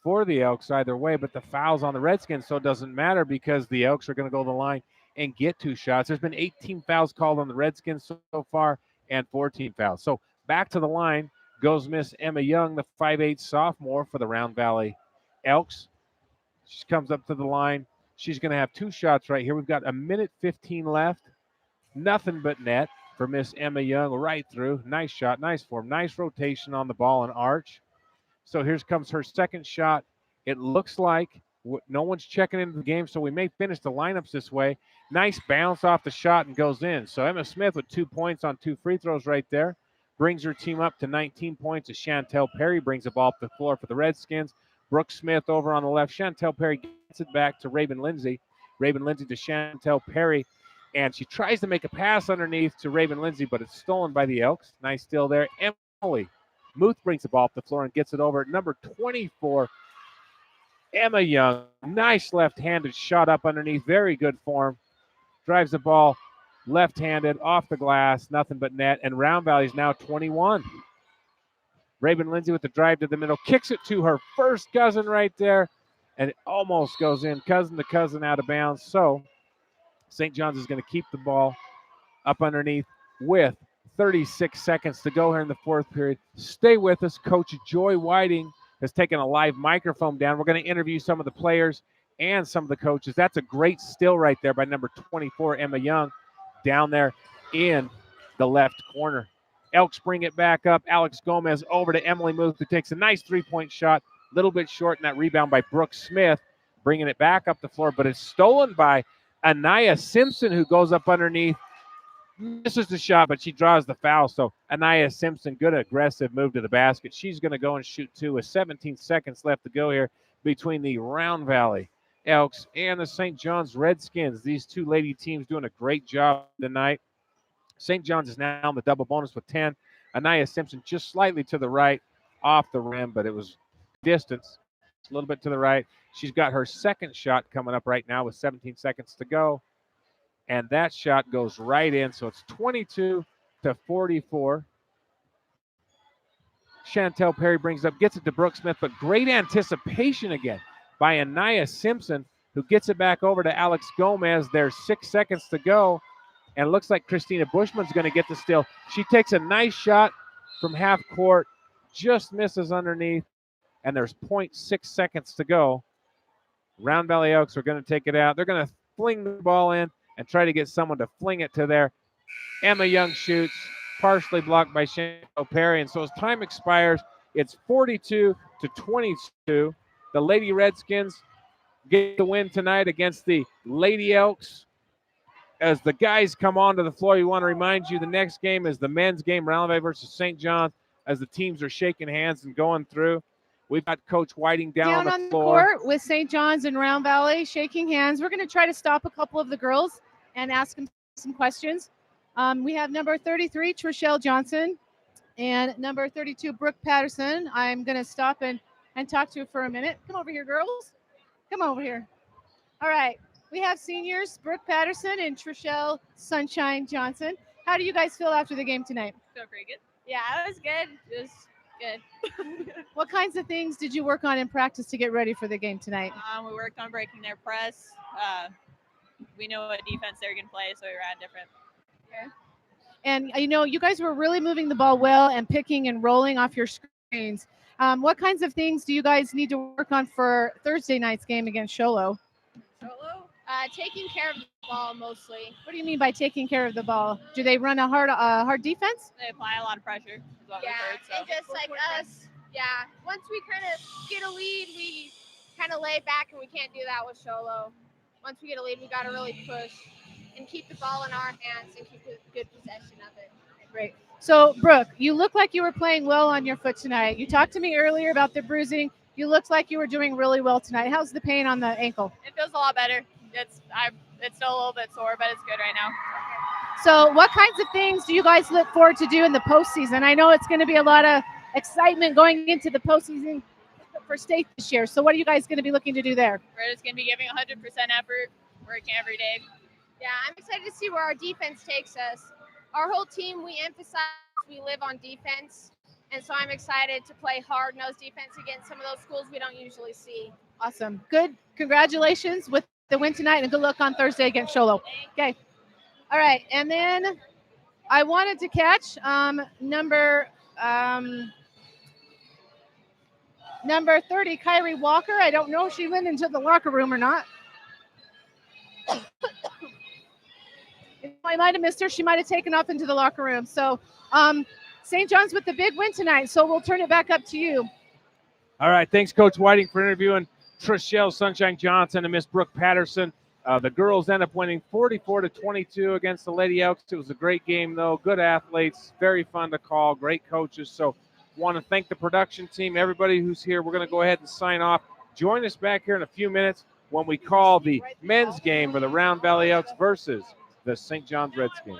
for the Elks either way, but the foul's on the Redskins, so it doesn't matter because the Elks are going to go to the line and get 2 shots. There's been 18 fouls called on the Redskins so far and 14 fouls. So back to the line goes Miss Emma Young, the 5'8 sophomore for the Round Valley Elks. She comes up to the line. She's going to have 2 shots right here. We've got a minute 15 left. Nothing but net for Miss Emma Young right through. Nice shot, nice form, nice rotation on the ball and arch. So here comes her second shot. It looks like no one's checking into the game, so we may finish the lineups this way. Nice bounce off the shot and goes in. So Emma Smith with 2 points on 2 free throws right there. Brings her team up to 19 points as Chantel Perry brings the ball up the floor for the Redskins. Brooke Smith over on the left. Chantel Perry gets it back to Raven Lindsay. Raven Lindsay to Chantel Perry. And she tries to make a pass underneath to Raven Lindsay, but it's stolen by the Elks. Nice steal there. Emily Muth brings the ball up the floor and gets it over at number 24, Emma Young, nice left-handed shot up underneath. Very good form. Drives the ball left-handed off the glass, nothing but net. And Round Valley's now 21. Raven Lindsay with the drive to the middle, kicks it to her first cousin right there, and it almost goes in. Cousin to cousin out of bounds. So St. John's is going to keep the ball up underneath with 36 seconds to go here in the fourth period. Stay with us. Coach Joy Whiting has taken a live microphone down. We're going to interview some of the players and some of the coaches. That's a great still right there by number 24, Emma Young, down there in the left corner. Elks bring it back up. Alex Gomez over to Emily Muth, who takes a nice three-point shot. A little bit short in that rebound by Brooke Smith, bringing it back up the floor, but it's stolen by Anaya Simpson, who goes up underneath. Misses the shot, but she draws the foul. So Anaya Simpson, good aggressive move to the basket. She's going to go and shoot two with 17 seconds left to go here between the Round Valley Elks and the St. John's Redskins. These two lady teams doing a great job tonight. St. John's is now on the double bonus with 10. Anaya Simpson just slightly to the right off the rim, but it was distance a little bit to the right. She's got her second shot coming up right now with 17 seconds to go. And that shot goes right in. So it's 22-44. Chantel Perry brings up, gets it to Brooke Smith, but great anticipation again by Anaya Simpson, who gets it back over to Alex Gomez. There's 6 seconds to go. And it looks like Christina Bushman's going to get the steal. She takes a nice shot from half court, just misses underneath, and there's 0.6 seconds to go. Round Valley Elks are going to take it out. They're going to fling the ball in and try to get someone to fling it to there. Emma Young shoots, partially blocked by Chantel Perry. And so as time expires, it's 42-22. The Lady Redskins get the win tonight against the Lady Elks. As the guys come onto the floor, we want to remind you the next game is the men's game, Round Valley versus St. John's, as the teams are shaking hands and going through. We've got Coach Whiting down on the floor. Court with St. John's and Round Valley shaking hands. We're going to try to stop a couple of the girls and ask them some questions. We have number 33, Trishelle Johnson, and number 32, Brooke Patterson. I'm going to stop and talk to you for a minute. Come over here, girls. Come over here. All right. We have seniors, Brooke Patterson and Trishelle Sunshine Johnson. How do you guys feel after the game tonight? Feel pretty good. Yeah, it was good. It was good. What kinds of things did you work on in practice to get ready for the game tonight? We worked on breaking their press. We know what defense they're going to play, so we ran different. Okay. And, you guys were really moving the ball well and picking and rolling off your screens. What kinds of things do you guys need to work on for Thursday night's game against Sholo? Taking care of the ball mostly. What do you mean by taking care of the ball? Do they run a hard defense? They apply a lot of pressure. And just like us, once we kind of get a lead, we kind of lay back, and we can't do that with Sholo. Once we get a lead, we got to really push and keep the ball in our hands and keep a good possession of it. Great. So, Brooke, you look like you were playing well on your foot tonight. You talked to me earlier about the bruising. You looked like you were doing really well tonight. How's the pain on the ankle? It feels a lot better. It's still a little bit sore, but it's good right now. So what kinds of things do you guys look forward to do in the postseason? I know it's going to be a lot of excitement going into the postseason for state this year. So what are you guys going to be looking to do there? We're just going to be giving 100% effort, working every day. Yeah, I'm excited to see where our defense takes us. Our whole team, we emphasize we live on defense. And so I'm excited to play hard-nosed defense against some of those schools we don't usually see. Awesome. Good. Congratulations with the win tonight, and good luck on Thursday against Sholo. Okay. All right. And then I wanted to catch number 30, Kyrie Walker. I don't know if she went into the locker room or not. I might have missed her. She might have taken off into the locker room. So St. John's with the big win tonight. So we'll turn it back up to you. All right. Thanks, Coach Whiting, for interviewing Trishelle Sunshine Johnson and Miss Brooke Patterson. The girls end up winning 44-22 against the Lady Elks. It was a great game, though. Good athletes, very fun to call, great coaches. So want to thank the production team, everybody who's here. We're going to go ahead and sign off. Join us back here in a few minutes when we call the men's game for the Round Valley Elks versus the St. John's Redskins.